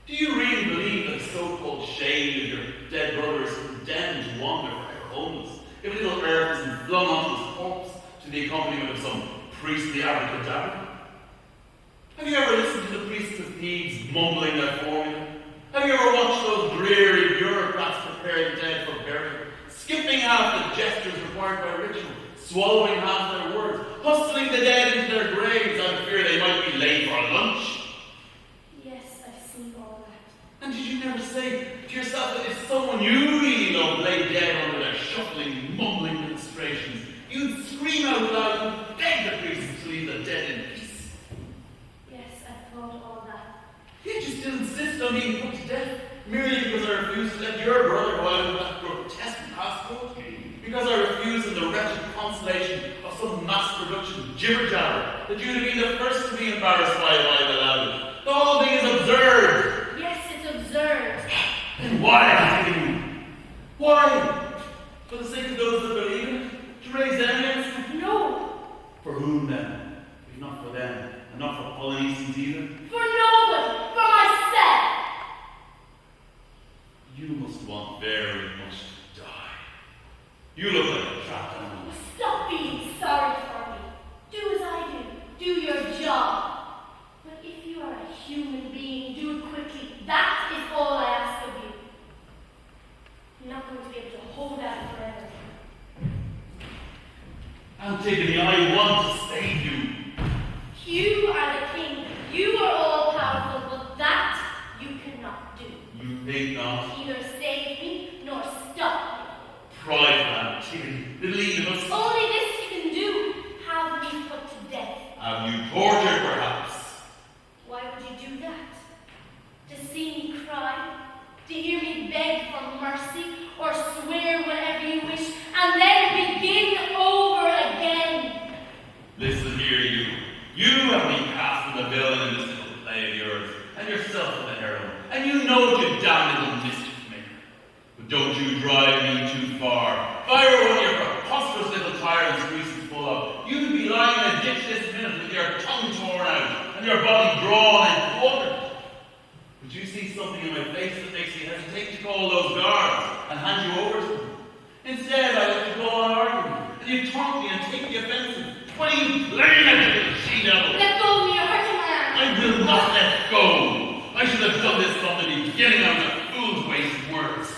Do you really believe that the so-called shade of your dead brother is condemned to wander forever homeless, if a little earth isn't flung onto his corpse to the accompaniment of some priestly abracadabra? Have you ever listened to the priests of Thebes mumbling their formula? Have you ever watched those dreary bureaucrats prepare the dead for burial, skipping half the gestures required by ritual, swallowing half their words, hustling the dead into their graves out of fear they might be late for lunch? Yes, I've seen all that. And did you never say to yourself that if someone you really loved lay dead under their shuffling, mumbling ministrations, you'd scream out loud and beg the priests to leave the dead in peace? Yes, I've thought all that. Yet you still insist on being put to death, merely because I refuse to let your brother go out with that grotesque passport? Because I refuse in the wretched consolation of some mass production jibber-jabber that you'd have been the first to be embarrassed by if I had allowed it? The whole thing is absurd! Yes, it's absurd. Then why, Antigone? Why? For the sake of those that believe in it? To raise enemies? No. For whom then? If not for them, and not for Polynesians either? For nobody. For myself. You must want very much to die. You look like a trapped animal. Stop being sorry for me. Do as I do. Do your job. But if you are a human being, do it quickly. That is all I ask of you. I'm not going to be able to hold out forever. Antigone, I want to save you. You are the king. You are all powerful, but that you cannot do. You think not? Neither save me nor stop me. Prideful Antigone, believe us. Only this you can do. Have me put to death. Have you tortured, perhaps? Why would you do that? To see me cry? To hear me beg for mercy? Or swear whatever you wish and then begin over again? Listen here, you. You have been cast in the villain in this little play of yours, and yourself in the heroine, and you know what you damned little mischief maker. But Don't you drive me too far. If I were one of your preposterous little tyrants Greece is full of, you'd be lying in a ditch this minute with your tongue torn out and your body drawn and quartered. But you see something in my face that makes me hesitate to call those guards and hand you over to them. Instead, I let you go on arguing, and you taunt me and take the offensive. What are you playing at, little she-devil? Let go of me, you're hurting my arm. I will not let go. I should have done this from the beginning out of fool's wasted words.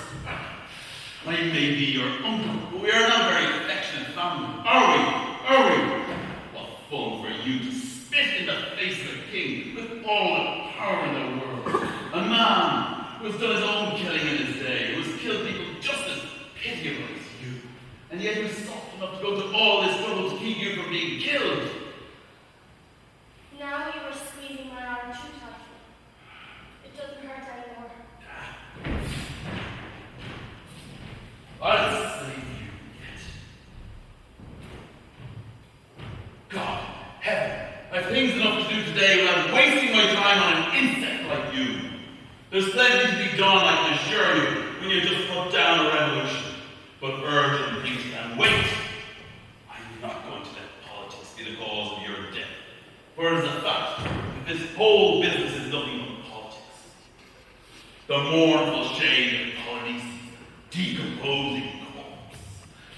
I may be your uncle, but we are not a very affectionate family, are we? Are we? What fun for you to spit in the face of a king with all the power in the world. A man who has done his own killing in his day, who has killed people just as pitiable as you, and yet he was soft enough to go to all this trouble to keep you from being killed. Now you are squeezing my arm too tightly. It doesn't hurt anymore. I'll save you yet. God, heaven, I've things enough to do today without wasting my time on an insect like you. There's plenty to be done, I can assure you, when you just put down a revolution. But urgent things can wait. I'm not going to let politics be the cause of your death. For it is a fact that this whole business is nothing but politics. The mournful shade of colonies, decomposing corpse,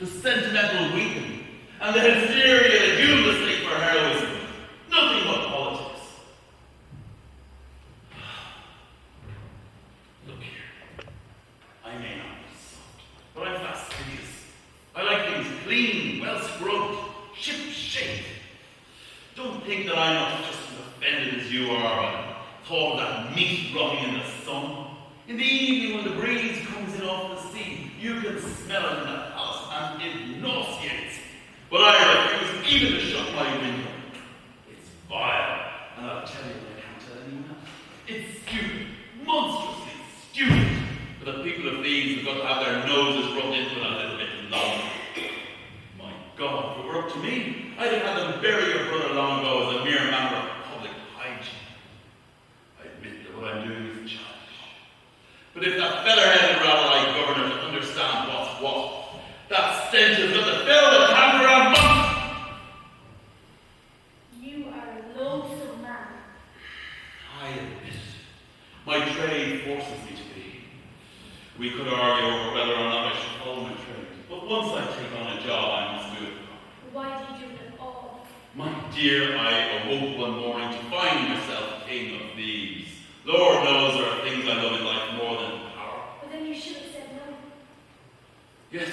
the sentimental weeping, and the hysteria that you mistake for heroism. Nothing but politics. Look here. I may not be soft, but I'm fastidious. I like things clean, well scrubbed, ship-shape. Don't think that I'm not just as offended as you are by the thought of that meat rotting in the sun. In the evening when the breeze comes in off the sea, you can smell it in the palace and it nauseates. But I refuse even to shut my window. It's vile, and I'll tell you what I can't tell anyone else. It's stupid, monstrously stupid, that the people of Thebes have got to have their noses rubbed into it a little bit longer. My God, if it were up to me, I'd have had them bury your brother long ago as a mere matter of public hygiene. I admit that what I'm doing is childish. But if that feather-headed rabbi governor to understand what's what, that stench has got to fill the town for a month! You are a loathsome man. I admit it. My trade forces me to be. We could argue over whether or not I should follow my trade, but once I take on a job, I must do it. Why do you do it at all? My dear, I awoke one morning to find myself king of Thebes. Lord knows there are things I love in life more than power. But then you should have said no. Yes,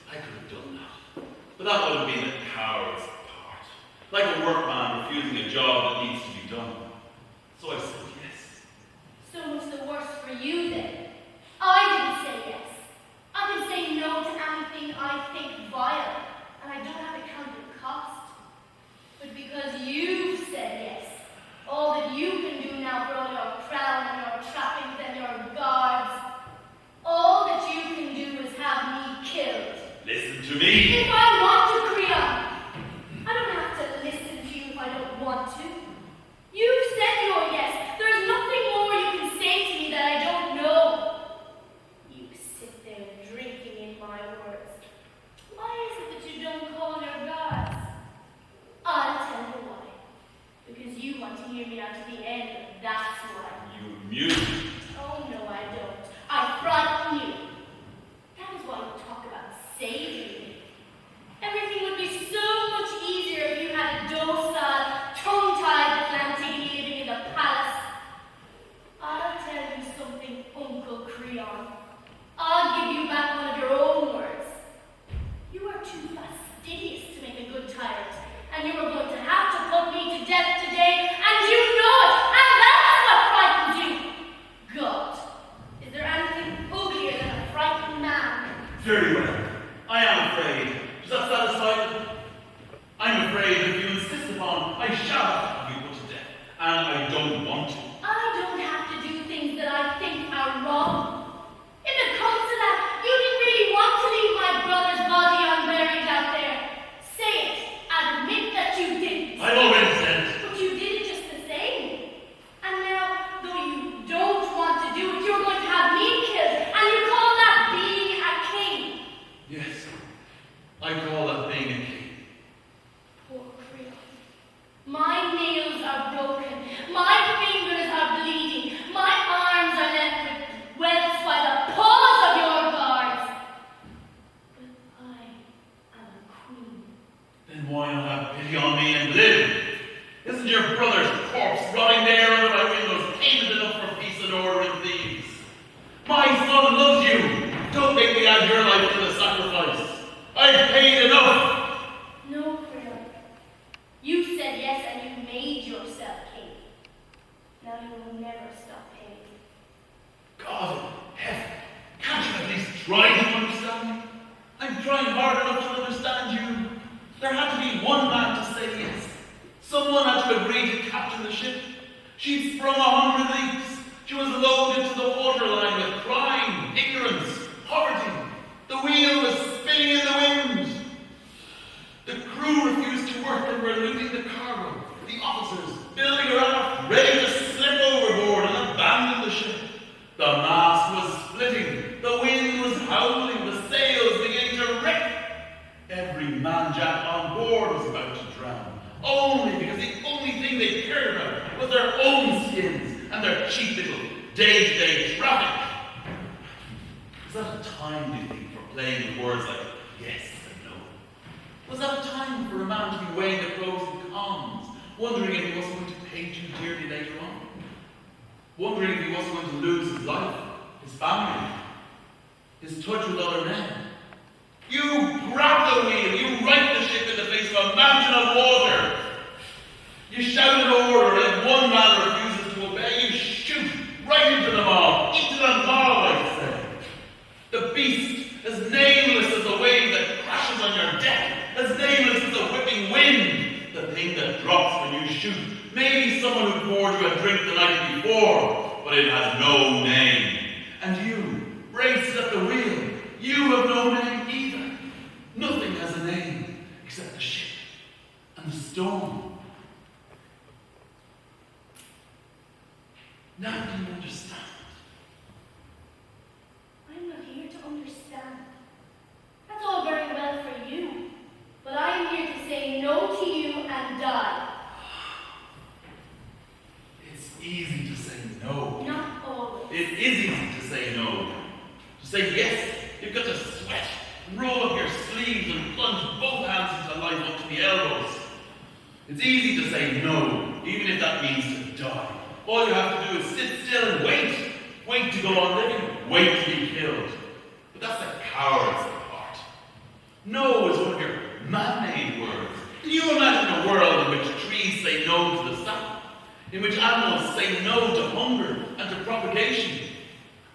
I could have done that. But that would have been the coward's part. Like a workman refusing a job that needs to be done. So I said yes. So much the worse for you then. I didn't say yes. I can say no to anything I think vile, and I don't have to count the cost. But because you've said yes, all that you can do now for all your crown and your trappings and your guards, all that you can do is have me killed. Listen to me. If I want to, Creon, I don't have to listen to you if I don't want to. You've said your yes. There's nothing more you can say to me that I don't know. You sit there drinking in my words. Why is it that you don't call your guards? I'll tell you why. Because you want to hear me out to the end, that's why. You mute. Oh, no, I don't. I frighten you. That is why you talk about saving me. Everything would be so much easier if you had a docile, tongue-tied little Antigone living in the palace. I'll tell you something, Uncle Creon. I'll give you back one of your own words. You are too fastidious to make a good tyrant, and you are going to have to put me to death today, and you know it, and that's what frightens you. God, is there anything uglier than a frightened man? Very well. I am afraid. Does that satisfy you? I'm afraid that if you insist upon, I shall have you put to death. And I don't want to. I don't have to do things that I think are wrong. If it comes to that, you didn't really want to leave my brother's body unburied out there. Say it. Admit that you didn't. I've already said it. But you did it just the same. And now, though you don't want to do it, you're going to have me killed. And you call that being thieves. My son loves you. Don't make me add your life to the sacrifice. I've paid enough. No, Creon. You said yes and you made yourself king. Now you will never stop paying. God in heaven, can't you at least try to understand me? I'm trying hard enough to understand you. There had to be one man to say yes. Someone had to agree to captain the ship. She'd sprung 100 leaks. She was loaded to the waterline with crime, ignorance, poverty. The wheel was spinning in the wind. The crew refused to work and were looting the cargo. The officers building a raft, ready to slip overboard and abandon the ship. The mast was splitting. The wind was howling. The sails beginning to wreck. Every man-jack on board was about to drown, only because the only thing they cared about was their own skins and their cheap little day-to-day traffic. Was that a time, do you think, for playing with words like yes and no? Was that a time for a man to be weighing the pros and cons, wondering if he wasn't going to pay too dearly later on? Wondering if he wasn't going to lose his life, his family, his touch with other men? You grab the wheel, you right the ship in the face of a mountain of water. You shout an order, and if one man refuses to obey, you shoot right into the mob, I say. The beast, as nameless as the wave that crashes on your deck, as nameless as the whipping wind, the thing that drops when you shoot. Maybe someone who poured you a drink the night before, but it has no name. And you, braced at the wheel, you have no name either. Nothing has a name except the ship and the storm. Now do you understand? I'm not here to understand. That's all very well for you. But I'm here to say no to you and die. It's easy to say no. Not always. It is easy to say no. To say yes, you've got to sweat, roll up your sleeves and plunge both hands into life up to the elbows. It's easy to say no, even if that means to die. All you have to do is sit still and wait. Wait to go on living. Wait to be killed. But that's the coward's part. No is one of your man-made words. Can you imagine a world in which trees say no to the sun? In which animals say no to hunger and to propagation?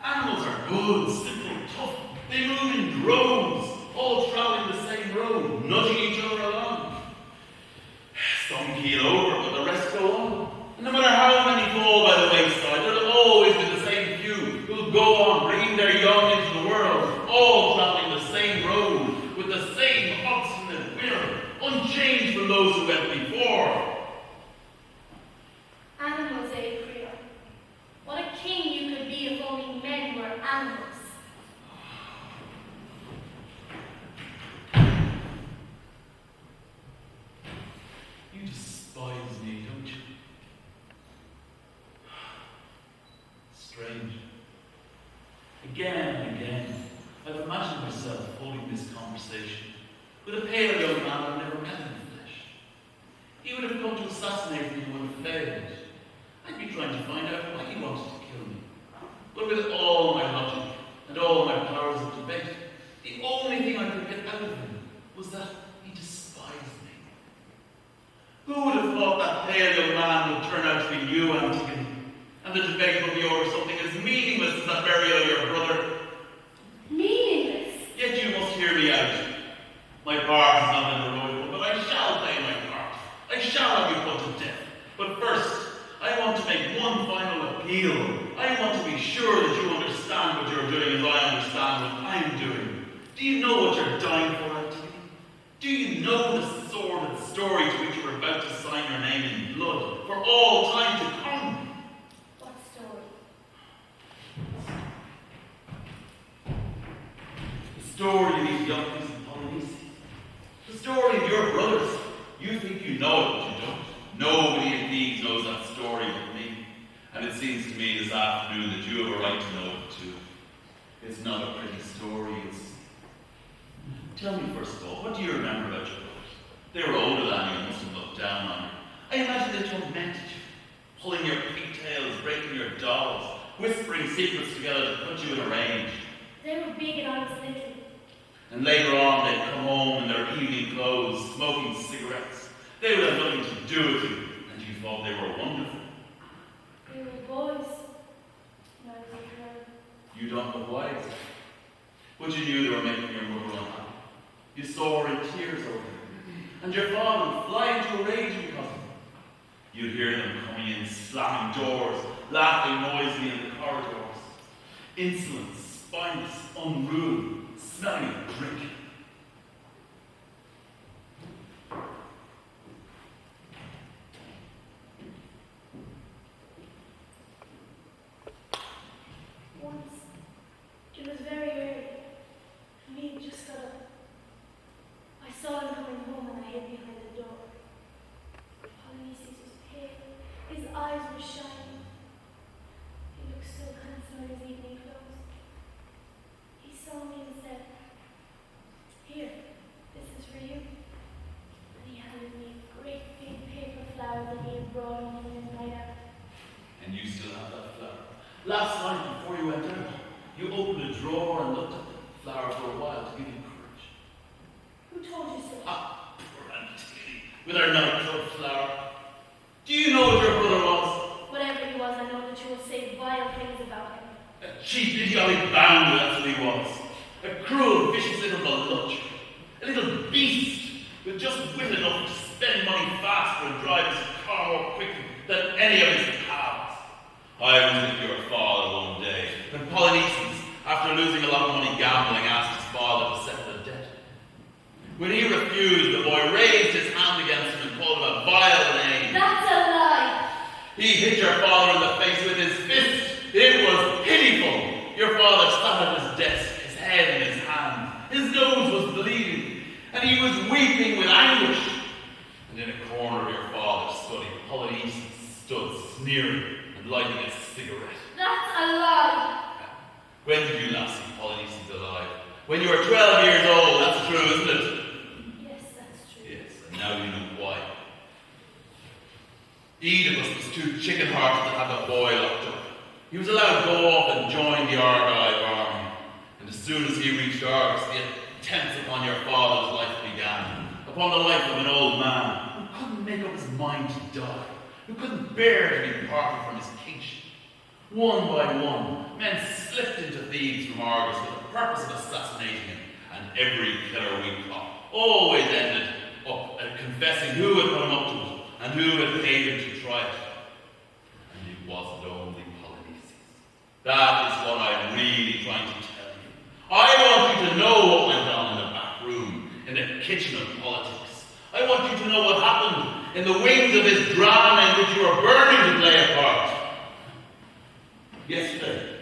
Animals are good, simple, tough. They move in droves, all traveling the same road, nudging each other along. Some keel over, but the rest go on. And no matter how many fall by the wayside, there'll always be the same few who'll go on, bringing their young into the world, all traveling the same road, with the same obstinate will, unchanged from those who went before. Animals, eh, Creon? What a king you could be if only men were animals. You despise me, don't you? Strange. Again and again, I've imagined myself holding this conversation with a pale young man I've never met in the flesh. He would have come to assassinate me when it failed. I'd be trying to find out why he wanted to kill me. But with all my logic and all my powers of debate, the only thing I could get out of him was that he despised me. Who would have thought that pale young man would turn out to be you, Antigone, and the debate would be over something as meaningless as that burial of your brother? Meaningless? Yet you must hear me out. My part is not an heroic one, but I shall play my part. I shall have you put to death. But first, I want to make one final appeal. I want to be sure that you understand what you're doing as I understand what I'm doing. Do you know what you're dying for, Antigone? Do you know the sordid story to which you're about to sign your name in blood for all time to come? What story? The story of these young people in Polynesia. The story of your brothers. You think you know it, but you don't. Nobody in Thebes knows that story but me. And it seems to me this afternoon that you have a right to know it too. It's not a pretty story, Tell me first of all, what do you remember about your brothers? They were older than you and must have looked down on you. I imagine they tormented you, pulling your pigtails, breaking your dolls, whispering secrets together to put you in a range. They were big and I was little. And later on, they'd come home in their evening clothes, smoking cigarettes. They would have nothing to do with you, and you thought they were wonderful. They were boys. And I was a girl. You don't know why exactly. But you knew they were making your mother unhappy. You saw her in tears over them, and your father would fly into a rage because of them. You'd hear them coming in, slamming doors, laughing noisily in the corridors. Insolent, spineless, unruly, smelling of drink. Once, it was very early, and he had just got up. I saw him coming home and I hid behind the door. Polynices was pale, his eyes were shining. He looked so handsome in his evening clothes. He saw me and said, "Here, this is for you." And he handed me a great big paper flower that he had brought home from his night out. And you still have that flower. Last night, before you went out, you opened a drawer and looked at the flower for a while to give you courage. Who told you so? Ah, poor Antigone, with her nightclub flower. Do you know what your brother was? Whatever he was, I know that you will say vile things about him. A cheap, idiotic bounder, that's what he was. A cruel, vicious little voluptuary. A little beast with just wit enough to spend money faster and drive his car more quickly than any of his pals. I was with your father one day, when Polynices, after losing a lot of money gambling, asked his father to settle the debt. When he refused, the boy raised his hand against him and called him a vile name. That's a lie! He hit your father in the face with his fist. It was pitiful. Your father sat at his desk, his head in his hand. His nose was bleeding, and he was weeping with anguish. And in a corner of your father's study, Polynices stood sneering and lighting a cigarette. That's a lie! When did you last see Polynices alive? When you were 12 years old, that's true, isn't it? Yes, that's true. Yes, and now you know why. Oedipus was too chicken-hearted to have the boy locked up. He was allowed to go off and join the Argive army. And as soon as he reached Argos, the attempts upon your father's life began. Upon the life of an old man who couldn't make up his mind to die, who couldn't bear to be parted from his kingship. One by one, men slipped into Thebes from Argos with the purpose of assassinating him, and every killer we caught always ended up at confessing who had put him up to it, and who had paid him to try it. And it wasn't only Polynices. That is what I'm really trying to tell you. I want you to know what went on in the back room, in the kitchen of politics. I want you to know what happened in the wings of this drama in which you are burning to play a part. Yesterday,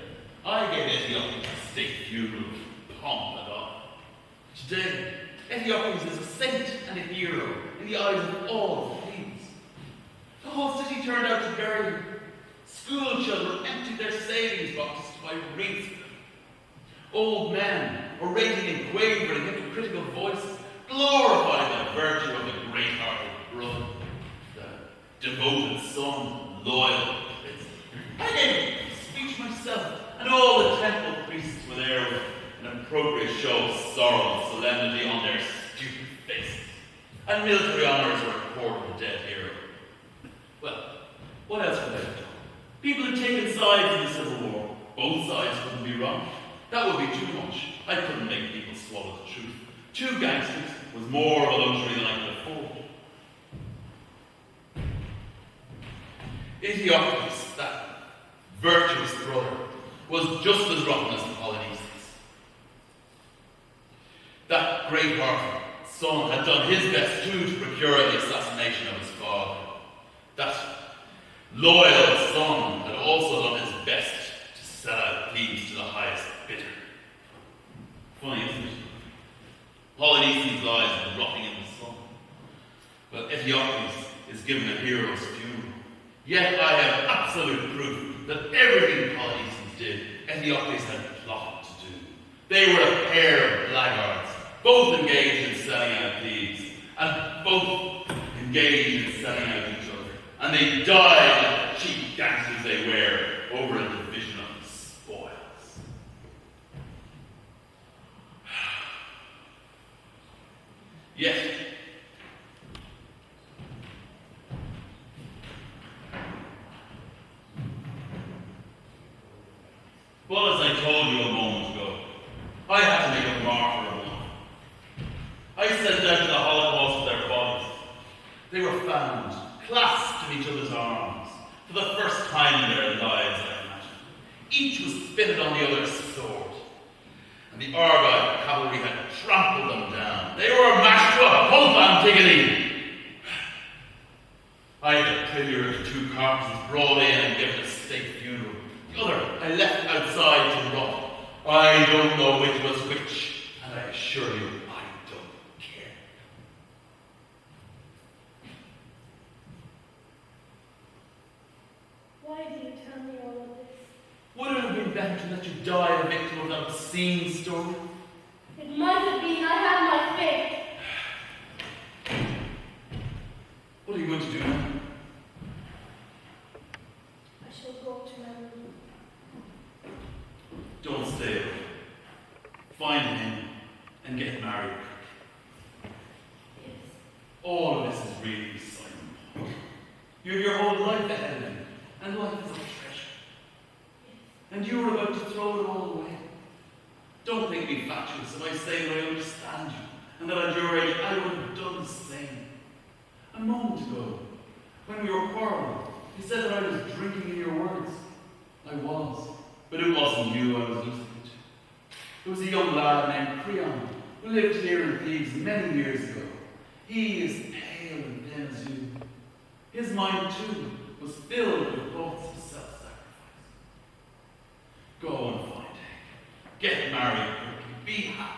I gave Antiochus a state funeral with pomp and honor. Today, Antiochus is a saint and a hero in the eyes of all the Thebes. The whole city turned out to bury him. School children emptied their savings boxes to buy wreaths for him. Old men, orating in quavering, hypocritical voices, glorifying the virtue of the great-hearted brother, the devoted son, loyal prince. I gave a speech myself, and all the temple priests were there with an appropriate show of sorrow and solemnity on their stupid faces. And military honors were accorded the dead hero. Well, what else could I have done? People had taken sides in the Civil War. Both sides couldn't be wrong. That would be too much. I couldn't make people swallow the truth. 2 gangsters was more of a luxury than I could afford. Antiochus, that virtuous brother, was just as rotten as Polynices. That great-hearted son had done his best too to procure the assassination of his father. That loyal son had also done his best to sell out Thebes to the highest bidder. Funny, isn't it? Polynices lies rotting in the sun. Well, Antiochus is given a hero's funeral. Yet I have absolute proof that everything Polynices did, Antiochus had plotted to do. They were a pair of blackguards, both engaged in selling out Thebes, and both engaged in selling out each other. And they died like the cheap gangsters they were over a division of Well, as I told you a moment ago, I had to make a martyr of one. I sent them to the Holocaust with their bodies. They were found, clasped in each other's arms, for the first time in their lives, I imagine. Each was fitted on the other's sword. And the Argive cavalry had trampled them down. They were mashed to a pulp, Antigone. I had the privilege of 2 carcasses brought in and given a state funeral. The other I left outside to rot. I don't know which was which, and I assure you, I don't care. Why do you tell me all of this? Would it have been better to let you die a victim of that obscene story? It might have been. I had my faith. What are you going to do now? I shall go to my room. Don't stay away. Find him and get married. Yes. All of this is really exciting. You have your whole life ahead of you, and life is a treasure. And you are about to throw it all away. Don't think me fatuous if I say that I understand you, and that at your age I would have done the same. A moment ago, when we were quarreling, you said that I was drinking in your words. I was, but it wasn't you I was listening to. It was a young lad named Creon, who lived here in Thebes many years ago. He is pale and thin as you. His mind, too, was filled with thoughts of self-sacrifice. Go and find him. Get married quickly. Be happy.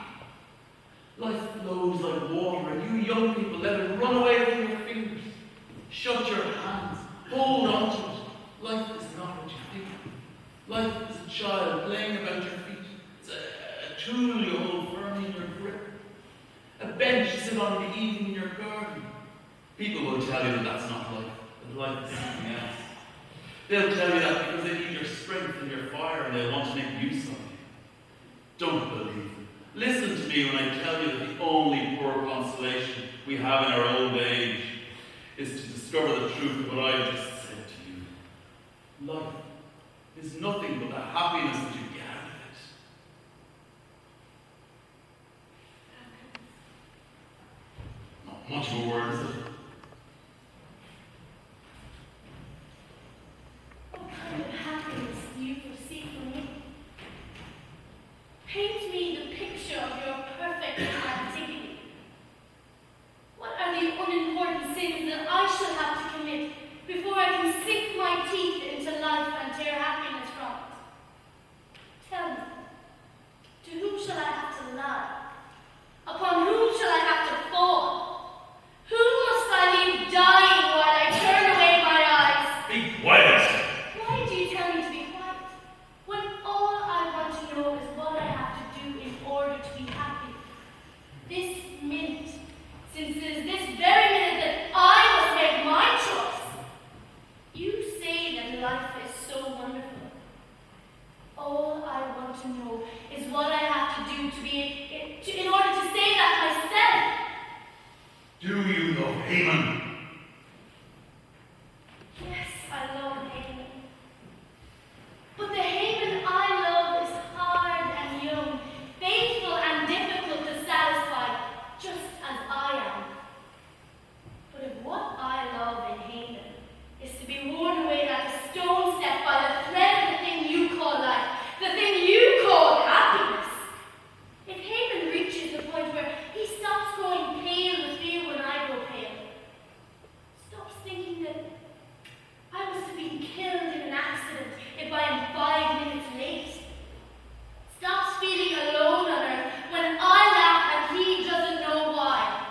Life flows like water, and you young people let it run away from your fingers. Shut your hands. Hold on to it. Life is not what you think. Life is a child playing about your feet. It's a tool you hold firmly in your grip. A bench you sit on in the evening in your garden. People will tell you that that's not life, that life is something else. They'll tell you that because they need your strength and your fire, and they want to make use of you. Don't believe them. Listen to me when I tell you that the only poor consolation we have in our old age is to discover the truth of what I've just said to you. Life is nothing but the happiness that you get out of it. Not much of a word, is it? What kind of happiness do you foresee for me? Paint me the picture of your perfect Antigone. What are the unimportant sins that I shall have to commit before I can sink my teeth into life and tear happiness from it? Tell me, to whom shall I have to lie? Upon whom shall I have to fall? Who must I leave dying while I turn away my eyes? Be quiet! Why do you tell me to be quiet, when all I want to know is what I have to do in order to be happy? This minute, since it is this very minute that I must make my choice. You say that life is so wonderful. All I want to know is what I have to do in order to say that myself. Do you know Haman? Yes, I love Haman. But the Haman I love is hard and young, faithful and difficult to satisfy, just as I am. But if what I love in Haman is to be worn away like a stone step by the thread of the thing you call life, the thing you call happiness, if Haman reaches the point where he stops growing pale with fear when I grow pale, stops thinking that I must have been killed in an accident if I am 5 minutes late, stops feeling alone on earth when I laugh and he doesn't know why,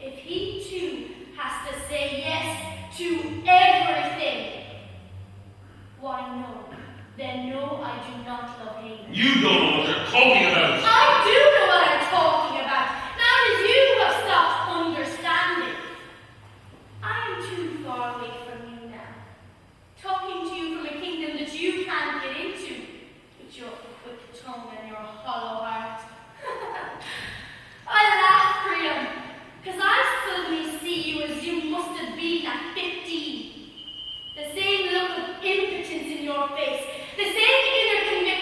if he too has to say yes to everything, why no, then no, I do not love Haman. You don't know what you're talking about! I do know what I'm talking about. Now it is you who have stopped understanding. I am too far away from you now, talking to you from a kingdom that you can't get into with your quick tongue and your hollow heart. I laugh, Creon, because I suddenly see you as you must have been at 15. The same look of impotence in your face, the same inner conviction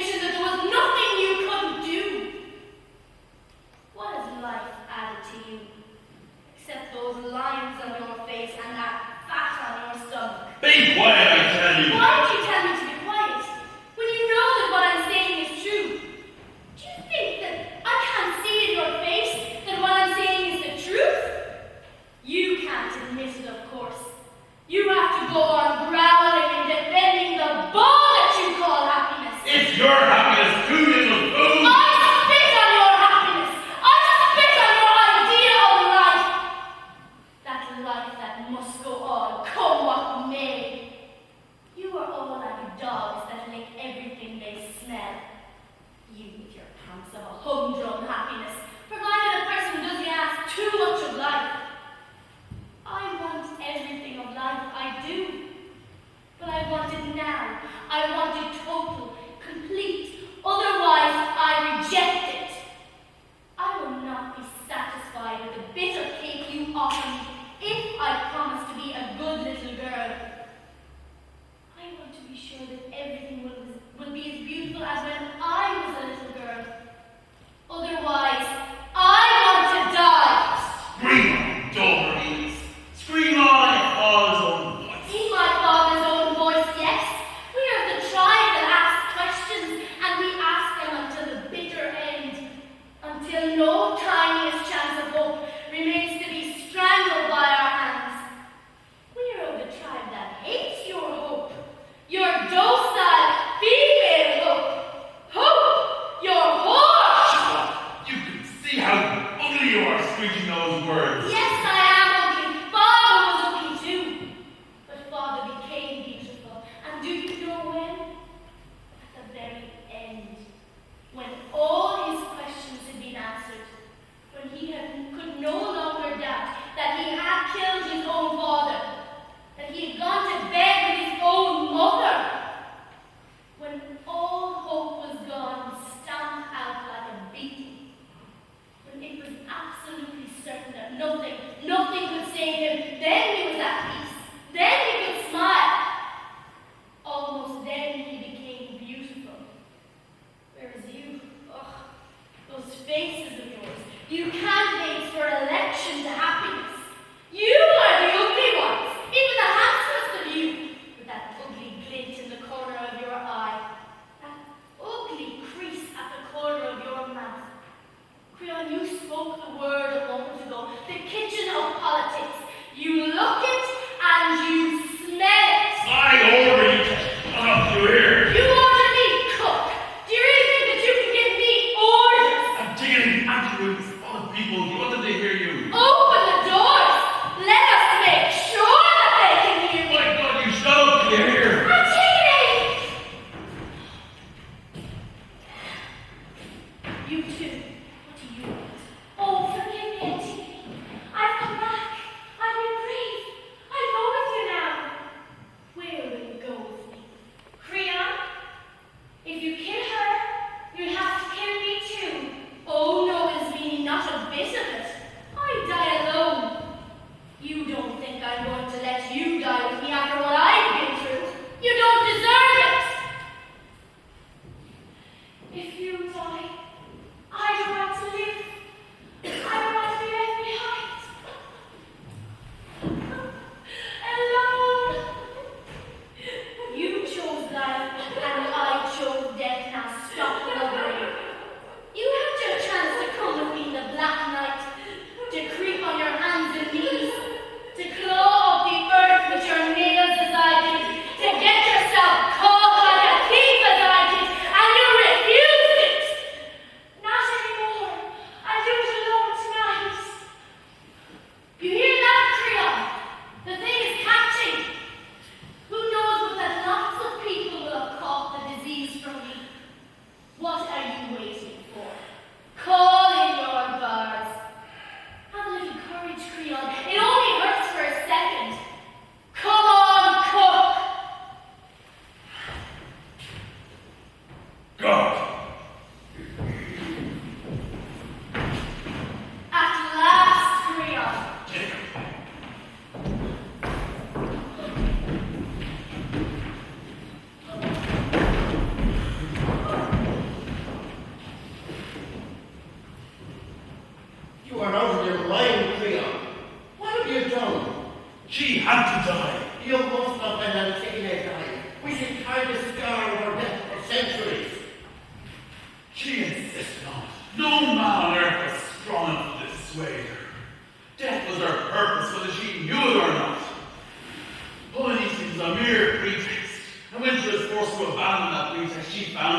It's your happiness too, little fool. I spit on your happiness. I spit on your idea of life. That life that must go on, come what may. You are all like dogs that lick everything they smell. You with your pants of a humdrum happiness, provided a person doesn't ask too much of life. I want everything of life, I do. But I want it now. I want it total, complete. Otherwise, I reject it. I will not be satisfied with the bitter cake you offer me if I promise to be a good little girl. I want to be sure that everything will be as beautiful as when I was a little girl. Otherwise, I want to die. Scream on, Dobermies. Scream on your father's own voice. In my father's own voice, yes. We are the tribe that asks questions, and we ask them until the bitter end, until no tiniest chance of hope remains to be strangled by our hands. We are of the tribe that hates your hope, your docile female hope. Hope, your whore! Shut up. You can see how ugly you are screeching those words. Yes, I am ugly. Father was ugly too. But Father became beautiful. And do you know when? At the very end. When all his questions had been answered. When he could no longer doubt that he had killed his own father. That he had gone to bed with his own mother. When all hope was gone, stamped out like a beating. When it was absolutely certain that nothing could save him, then he was at peace. Then he could smile. Almost then he became beautiful. Whereas you, those faces of yours, you candidates for election to happiness. You are the ugly ones, even the handsomest of you, with that ugly glint in the corner of your eye, that ugly crease at the corner of your mouth. Creon, you spoke the word a moment ago, the kitchen of politics. You look it and you smell it. I order you to shut up, you hear? You order me, cook. Do you really think that you can give me orders? Antigone, Anouilh, full of people. You wanted to hear you. Open the doors. Let us make sure that they can hear me. My God, you shut up, you hear? Antigone! You too. What do you want? Oh, forgive me, Antigone. I've come back. I've been brave. I go with you now. Where will you go with me? Creon? If you kill her, you'll have to kill me too. Oh, no, Ismini, not a bit of it. I die alone. You don't think I'm going to let you die with me after what I've been through. You don't deserve it. If you die, I don't want to live. I don't want to be left behind. Alone. You chose life and I chose death. Now stop blubbering. You had your chance to come with me in the black night, to creep on your hands and knees, to claw up the earth with your nails as I did, to get yourself caught like a thief as I did, and you refused it.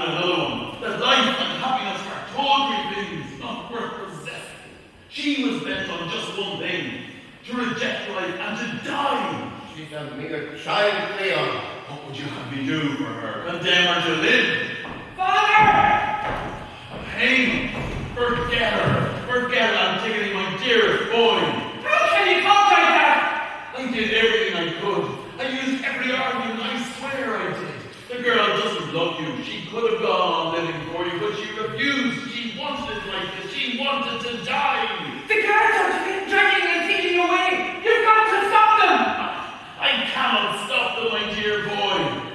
and another one. That life and happiness are tawdry things, not worth possessing. She was bent on just one thing, to reject life and to die. She's a mere child, Creon. What would you have me do for her? Condemn her to live? Father! Pain! Forget her! Forget Antigone, my dearest boy! How can you talk like that? I did everything I could. I used every argument, I swear I did. The girl doesn't love you. She could have gone on living for you, but she refused. She wanted it like this. She wanted to die. The guards are dragging and taking you away. You've got to stop them. I cannot stop them, my dear boy.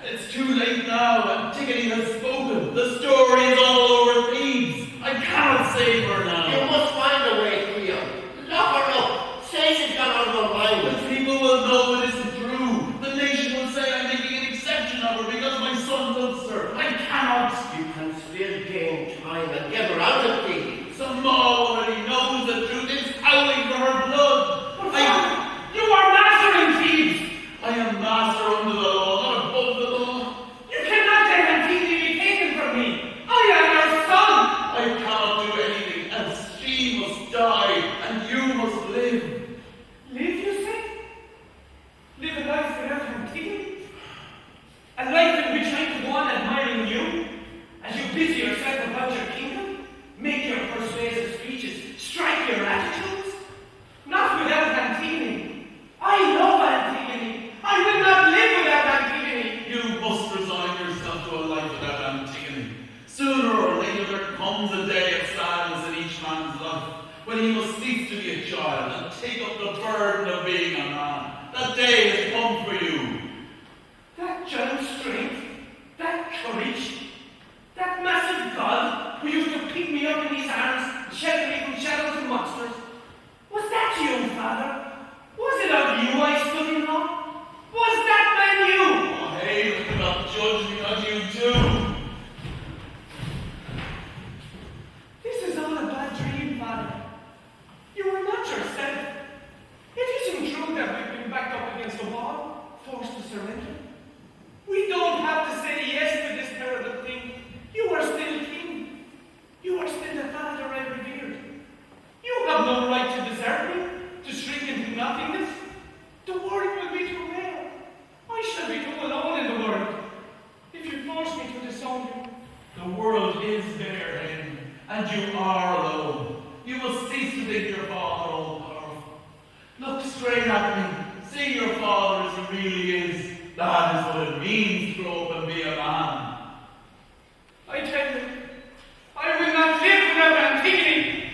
It's too late now. Antigone has spoken. The story is all over Thebes. I cannot save her now. You must find a way, Creon. Lock her up. Say she's gone out of her mind. The people will know it isn't true. The nation will say I'm making an exception of her because my son loves her. I cannot. You can still gain time and get her out of Thebes. Some Maw already knows the truth. It's howling for her blood. But Father, you are master in Thebes. I am master under the law, not above the law. You cannot let Antigone be taken from me. I am your son. I cannot do anything else. She must die, and you must live. Live, you say? Live a life without Antigone? A life in which I could go on admiring you as you busy yourself about your kingdom, make your persuasive speeches, strike your attitudes? Not without Antigone. I love Antigone. I will not live without Antigone. You must resign yourself to a life without Antigone. Sooner or later there comes a day of sadness in each man's life, when he must cease to be a child and take up the burden of being a man. That day has come for you. That giant strength, that courage, that massive God who used to pick me up in his arms and shelter me from shadows and monsters. Was that you, Father? Was it of you I stood in awe? Was that man you? Oh, hey, look not judge because you do. This is all a bad dream, Father. You are not yourself. It isn't true that we've been backed up against the wall, forced to surrender. We don't have to say yes to this terrible thing. You are still king. You are still the father I revered. You have no right to desert me, to shrink into nothingness. The world will be too rare. I shall be too alone in the world. If you force me to disown you, The world is bare, then, and you are alone. You must cease to think your father all-powerful. Look straight at me. See your father as he really is. That is what it means to grow up and be a man. I tell you, I will not live without Antigone.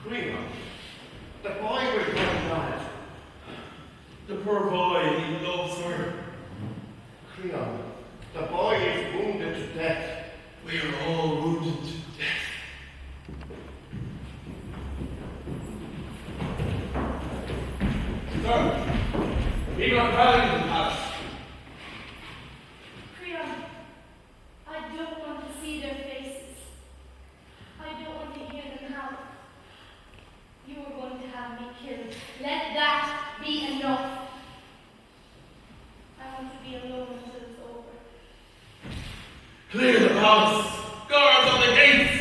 Creon, the boy was going mad. The poor boy, he loves her. Creon, the boy is wounded to death. We are all wounded to death. Sir, we got Darlington House. Creon, I don't want to see their faces. I don't want to hear them howl. You are going to have me killed. Let that be enough. I want to be alone until it's over. Clear the palace. Guards on the gates.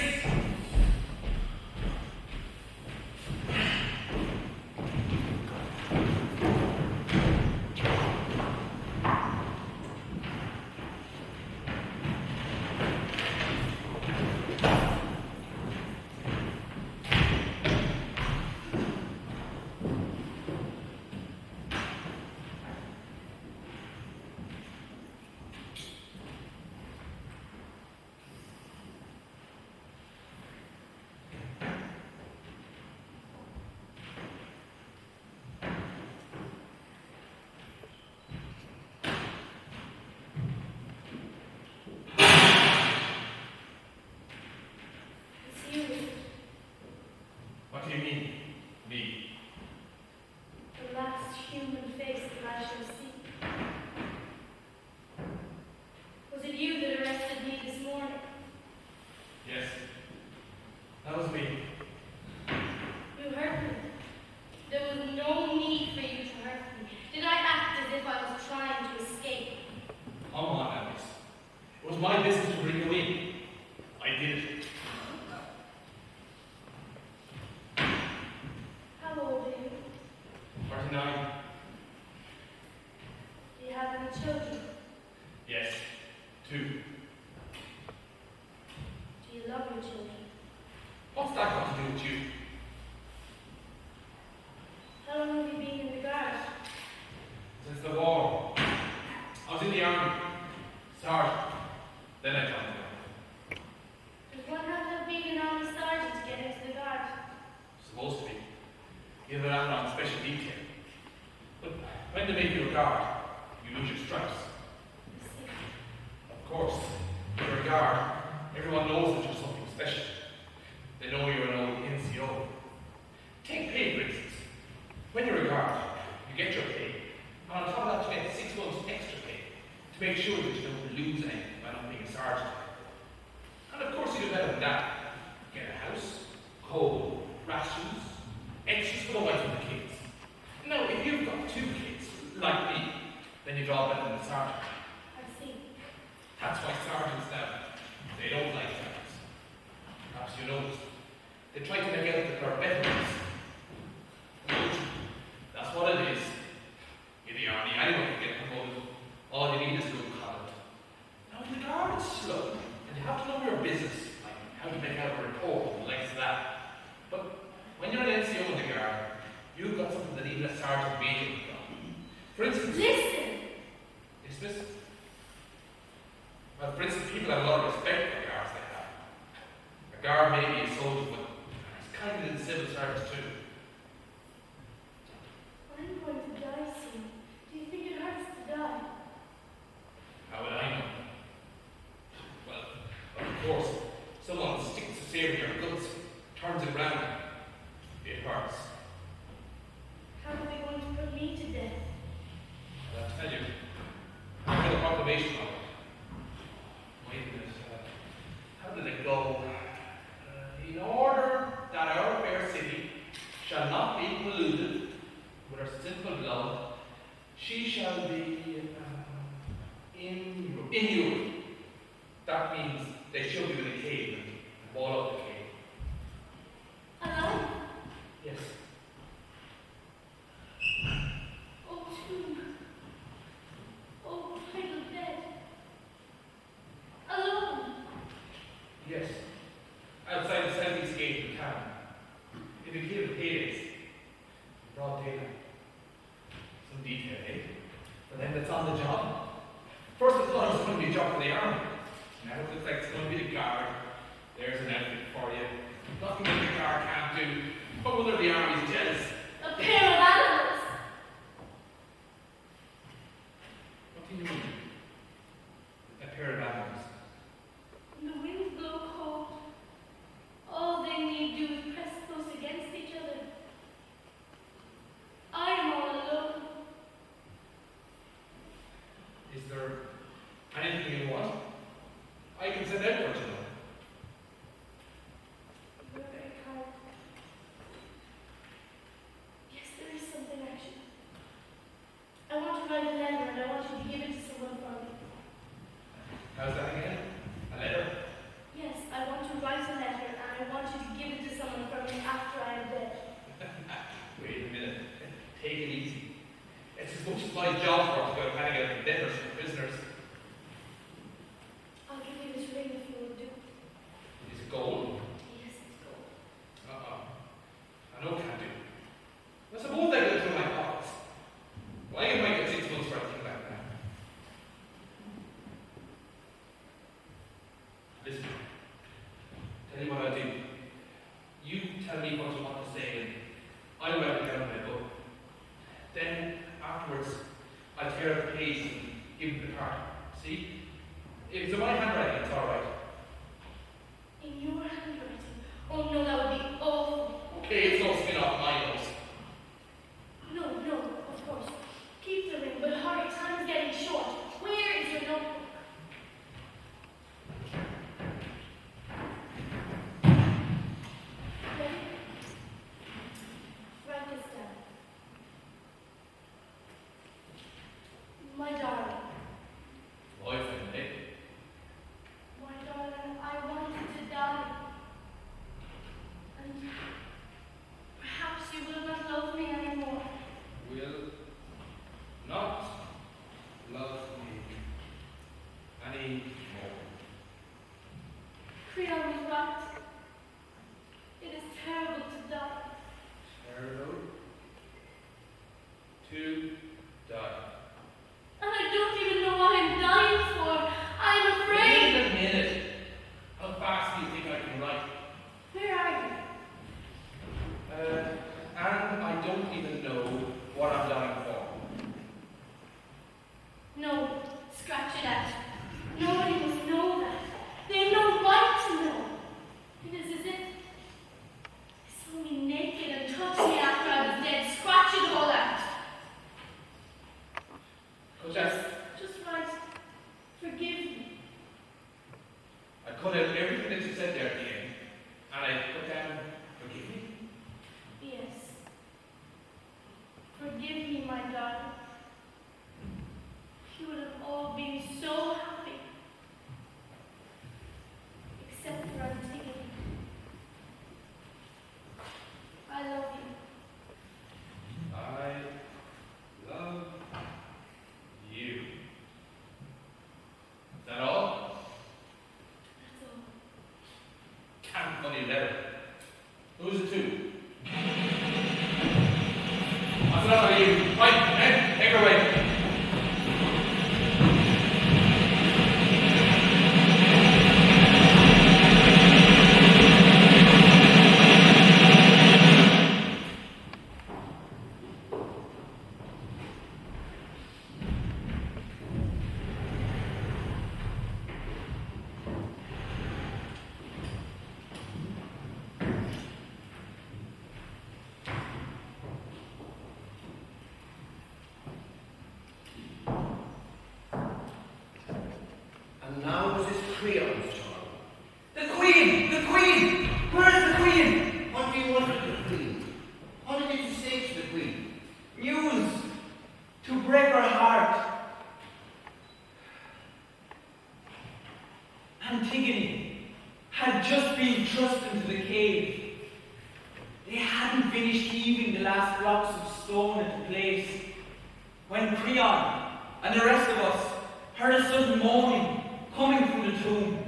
was my business to bring you in. I did it. How old are you? 39. Do you have any children? Yes. 2. Do you love your children? What's that got to do with you? How long have you been in the guard? Since the war. I was in the army. Sergeant. Then I joined the army. Does one have to have been an army sergeant to get into the guard? Supposed to be. Either that or on special detail. But when they make you a guard, you lose your stripes. I see. Of course, if you're a guard, everyone knows that you're something special. They know you're an old NCO. Take pay, for instance. When you're a guard, you get your pay, and on top of that, you get 6 months extra pay to make sure that you don't lose anything by not being a sergeant. And of course, you do better than that. You get a house, coal, rations, extras for the wife and the kids. Now, if you've got 2 kids, like me, then you draw better than the sergeant. I see. That's why sergeants now, they don't like sergeants. Perhaps you noticed. They try to make out that they're veterans. But that's what it is. In the army, anyone can get promoted. All you need is a good conduct. Now, in the guard, it's slow, and you have to know your business, like how to make out a report and the likes of that. But when you're an NCO in the guard, you've got something that even a sergeant major would got. For instance, Listen! dismiss. Well, for instance, people have a lot of respect for the guards they have. A guard may be a soldier, but he's kind of in the civil service too. I'm going to die soon. Do you think it hurts to die? How would I know? Well, of course, someone sticks a saber in your guts, turns it round. It hurts. How are they going to put me to death? I'll tell you. I read a proclamation on it. Wait a minute. How did it go? In order that our fair city shall not be polluted with her sinful blood, she shall be immured. That means they should be in a cave and wall up the cave. Alive? Yes. Oh, tomb. Oh, cradle dead. Alone. Yes. Outside the southeast gate of the town. In the cave of Hades. Broad daylight. Some detail, eh? But then that's on the job. First I thought it was going to be a job for the army. Now it looks like it's going to be the guard. There's an outfit for you. Nothing that the guard can't do. But whether the army's jealous. A pair of animals. What do you mean? A pair of animals. When the winds blow cold, all they need do is press close against each other. I am all alone. Is there anything you want? I can send out for you. You're very kind. Yes, there is something actually. I want to write a letter and I want you to give it to someone for me. How's that again? A letter? Yes, I want to write a letter and I want you to give it to someone for me after I am dead. Wait a minute. Take it easy. It's as much as my job for to go handing out letters for prisoners. I'll give you this ring if you will do. Is it gold? Yes, it's gold. I know can't do. I suppose they go through my pockets. Well, I might get 6 months for anything like that. Listen. Tell you what I'll do. You tell me what you want to say and I'll write it down in my book. Then, afterwards, I'll tear up the page and give it the card. See? If it's in my handwriting, it's alright. In your handwriting? Oh no, that would be awful. Okay, it's no spin off my nose. No, of course. Keep the ring, but hurry, time is getting short. Where is your notebook? Ready? Write this down. My darling. Boyfriend, eh? any more. Creon was right. It is terrible to die. Terrible to die. And I don't even know what I'm dying for. I'm afraid. Wait a minute. How fast do you think I can write? Where are you? And I don't even know what I'm dying for. No, scratch it out. Nobody must know that. They have no right to know. It is as if they saw me naked and touched me after I was dead. Scratch it all out. Just write, forgive me. I cut out everything that you said there at the end, and I put down, forgive me. Yes. Forgive me, my darling. You would have all been so happy. Except for Antigone. I love you. I love you. Is that all? That's all. Damn funny letter. Who's it to? What's up with you? Right, men, take her away. And now was this Creon's turn. The Queen! The Queen! Where's the Queen? What do you want of the Queen? What did you say to the Queen? News to break her heart. Antigone had just been thrust into the cave. They hadn't finished heaving the last blocks of stone into place when Creon and the rest of us heard a sudden moaning coming from the tomb.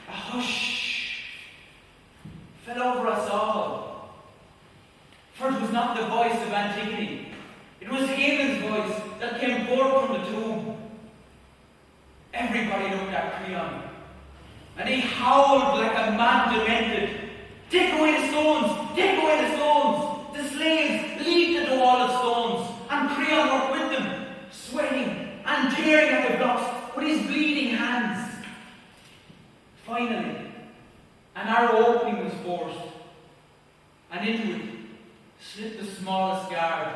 A hush fell over us all, for it was not the voice of Antigone. It was Haman's voice that came forth from the tomb. Everybody looked at Creon, and he howled like a man demented. Take away the stones! Take away the stones! The slaves leaped at the wall of stones, and Creon worked with them, sweating and tearing at the blocks with his bleeding hands. Finally, a narrow opening was forced, and into it slipped the smallest guard.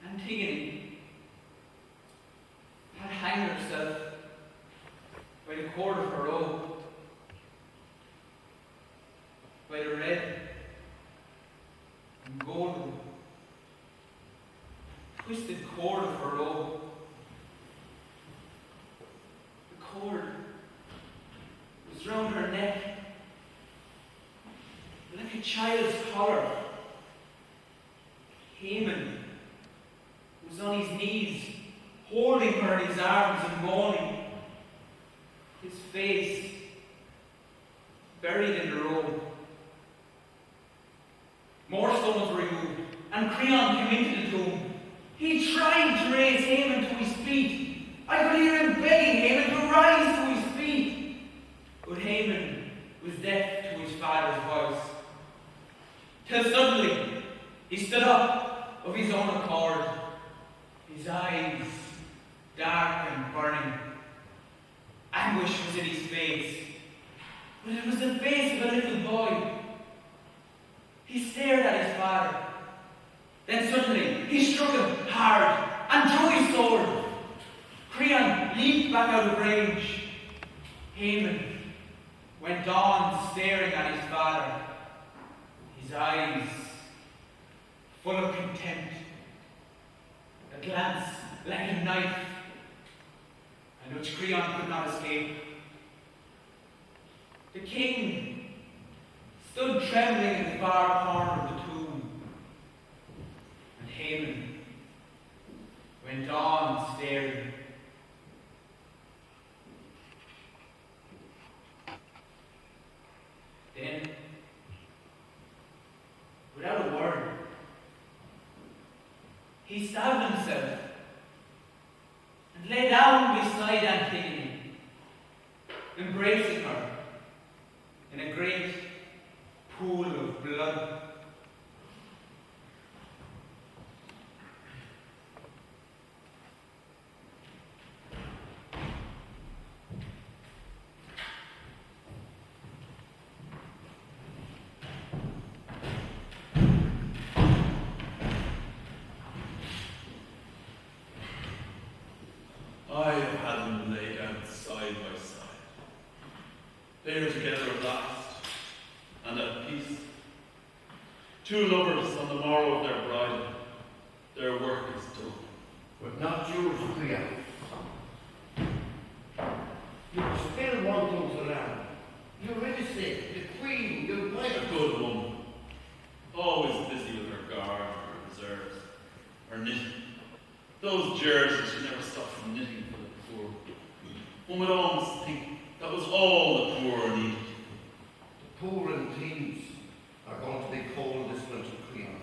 Antigone had hanged herself by the cord of her robe, by the red and golden twisted cord of her robe. The cord was round her neck like a child's collar. Haman was on his knees, holding her in his arms and moaning, his face buried in the robe. More stones were removed, and Creon came into the tomb. He tried to raise Haman to his feet. I could hear him begging Haman to rise to his feet. But Haman was deaf to his father's voice. Till suddenly, he stood up of his own accord, his eyes dark and burning. Anguish was in his face, but it was the face of a little boy. He stared at his father. Then suddenly, he struck him hard and drew his sword. Creon leaped back out of range. Haman went on staring at his father, his eyes full of contempt, a glance like a knife, and which Creon could not escape. The king stood trembling in the far corner of the tomb, and Haman went on staring. Then, without a word, he stabbed himself and lay down beside Antigone, embracing her in a great pool of blood. I have had them laid out side by side. They are together at last, and at peace. Two lovers on the morrow of their bridal. Their work is done. But not yours, Creon. You still wanting to learn. Eurydice, the queen, your wife. A good woman. Always busy with her garb, her reserves, her knitting. Those jerseys she never stopped from knitting for the poor. One would almost think that was all the poor needed. The poor and thieves are going to be called this winter Creon.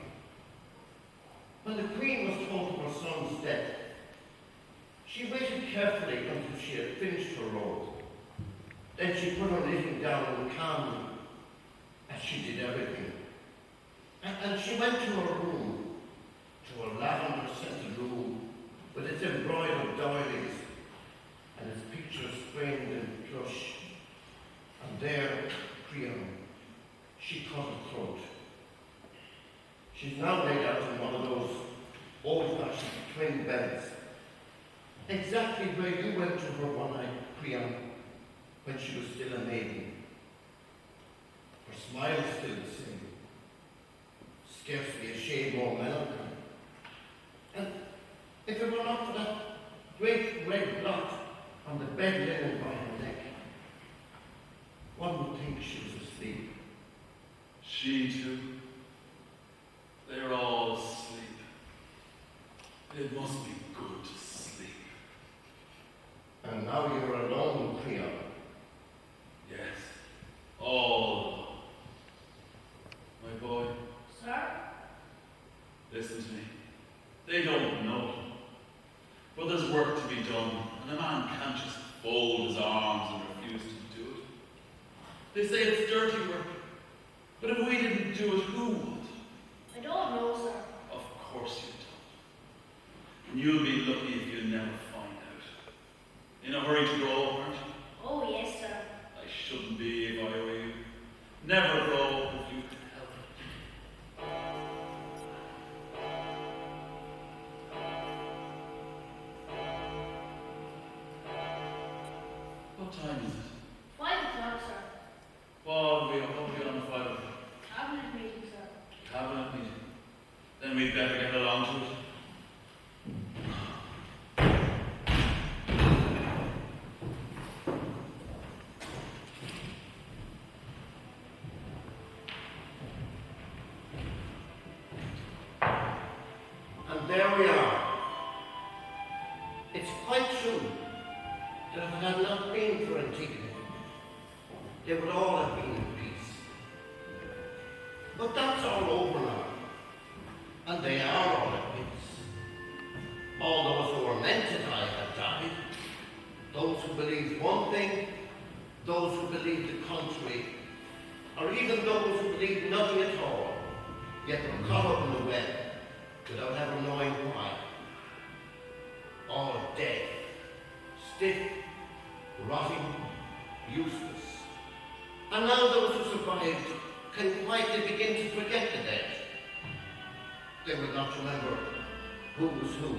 When the queen was told of her son's death, she waited carefully until she had finished her robe. Then she put her knitting down and calmly, as she did everything. And she went to her room, to a lavender-scented room, with its embroidered doilies and its pictures framed in plush. And there, Creon, she cut her throat. She's now laid out in one of those old-fashioned twin beds, exactly where you went to her one night, Creon, when she was still a maiden. Her smile is still the same, scarcely a shade more melancholy. And if it were not for that great red blot on the bed linen by her neck, one would think she was asleep. She too. They're all asleep. It must be good to sleep. And now you're alone, Creon. Yes, all alone. My boy, Sir? listen to me. They don't know. But there's work to be done, and a man can't just fold his arms and refuse to do it. They say it's dirty work, but if we didn't do it, who would? I don't know, sir. Of course you don't. And you'll be lucky if you never find out. In a hurry to go, aren't you? Oh, yes, sir. I shouldn't be if I were you. Never go if you can help it. What time is it? 5 o'clock, sir. What are we on at 5 o'clock? Cabinet meeting, sir. Cabinet meeting. Then we'd better get along to it. And there we are. It's quite true that if it had not been for Antigone, they would all have been in peace. But that's all over now. And they are all at peace. All those who were meant to die have died. Those who believed one thing, those who believed the contrary, or even those who believed nothing at all, yet were caught up in the web without ever knowing why. All dead, stiff, rotting, useless. And now those who survived can quietly begin to forget the dead. They will not remember who was who,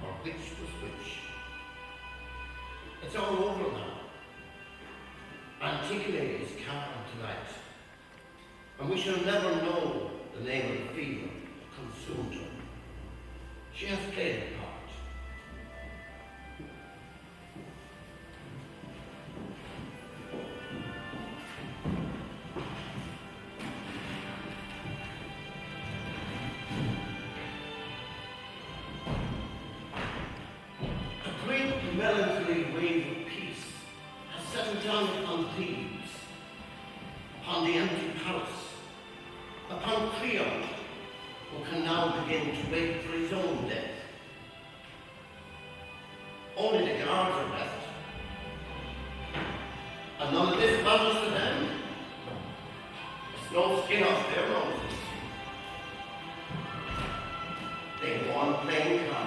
or which was which. It's all over now. Antigone is calm tonight, and we shall never know the name of the fever that consumed her. She has played her part. melancholy wave of peace has settled down upon Thebes, upon the empty palace, upon Creon, who can now begin to wait for his own death. Only the guards are left, and none of this matters to them. It's no skin off their noses. They go on playing cards.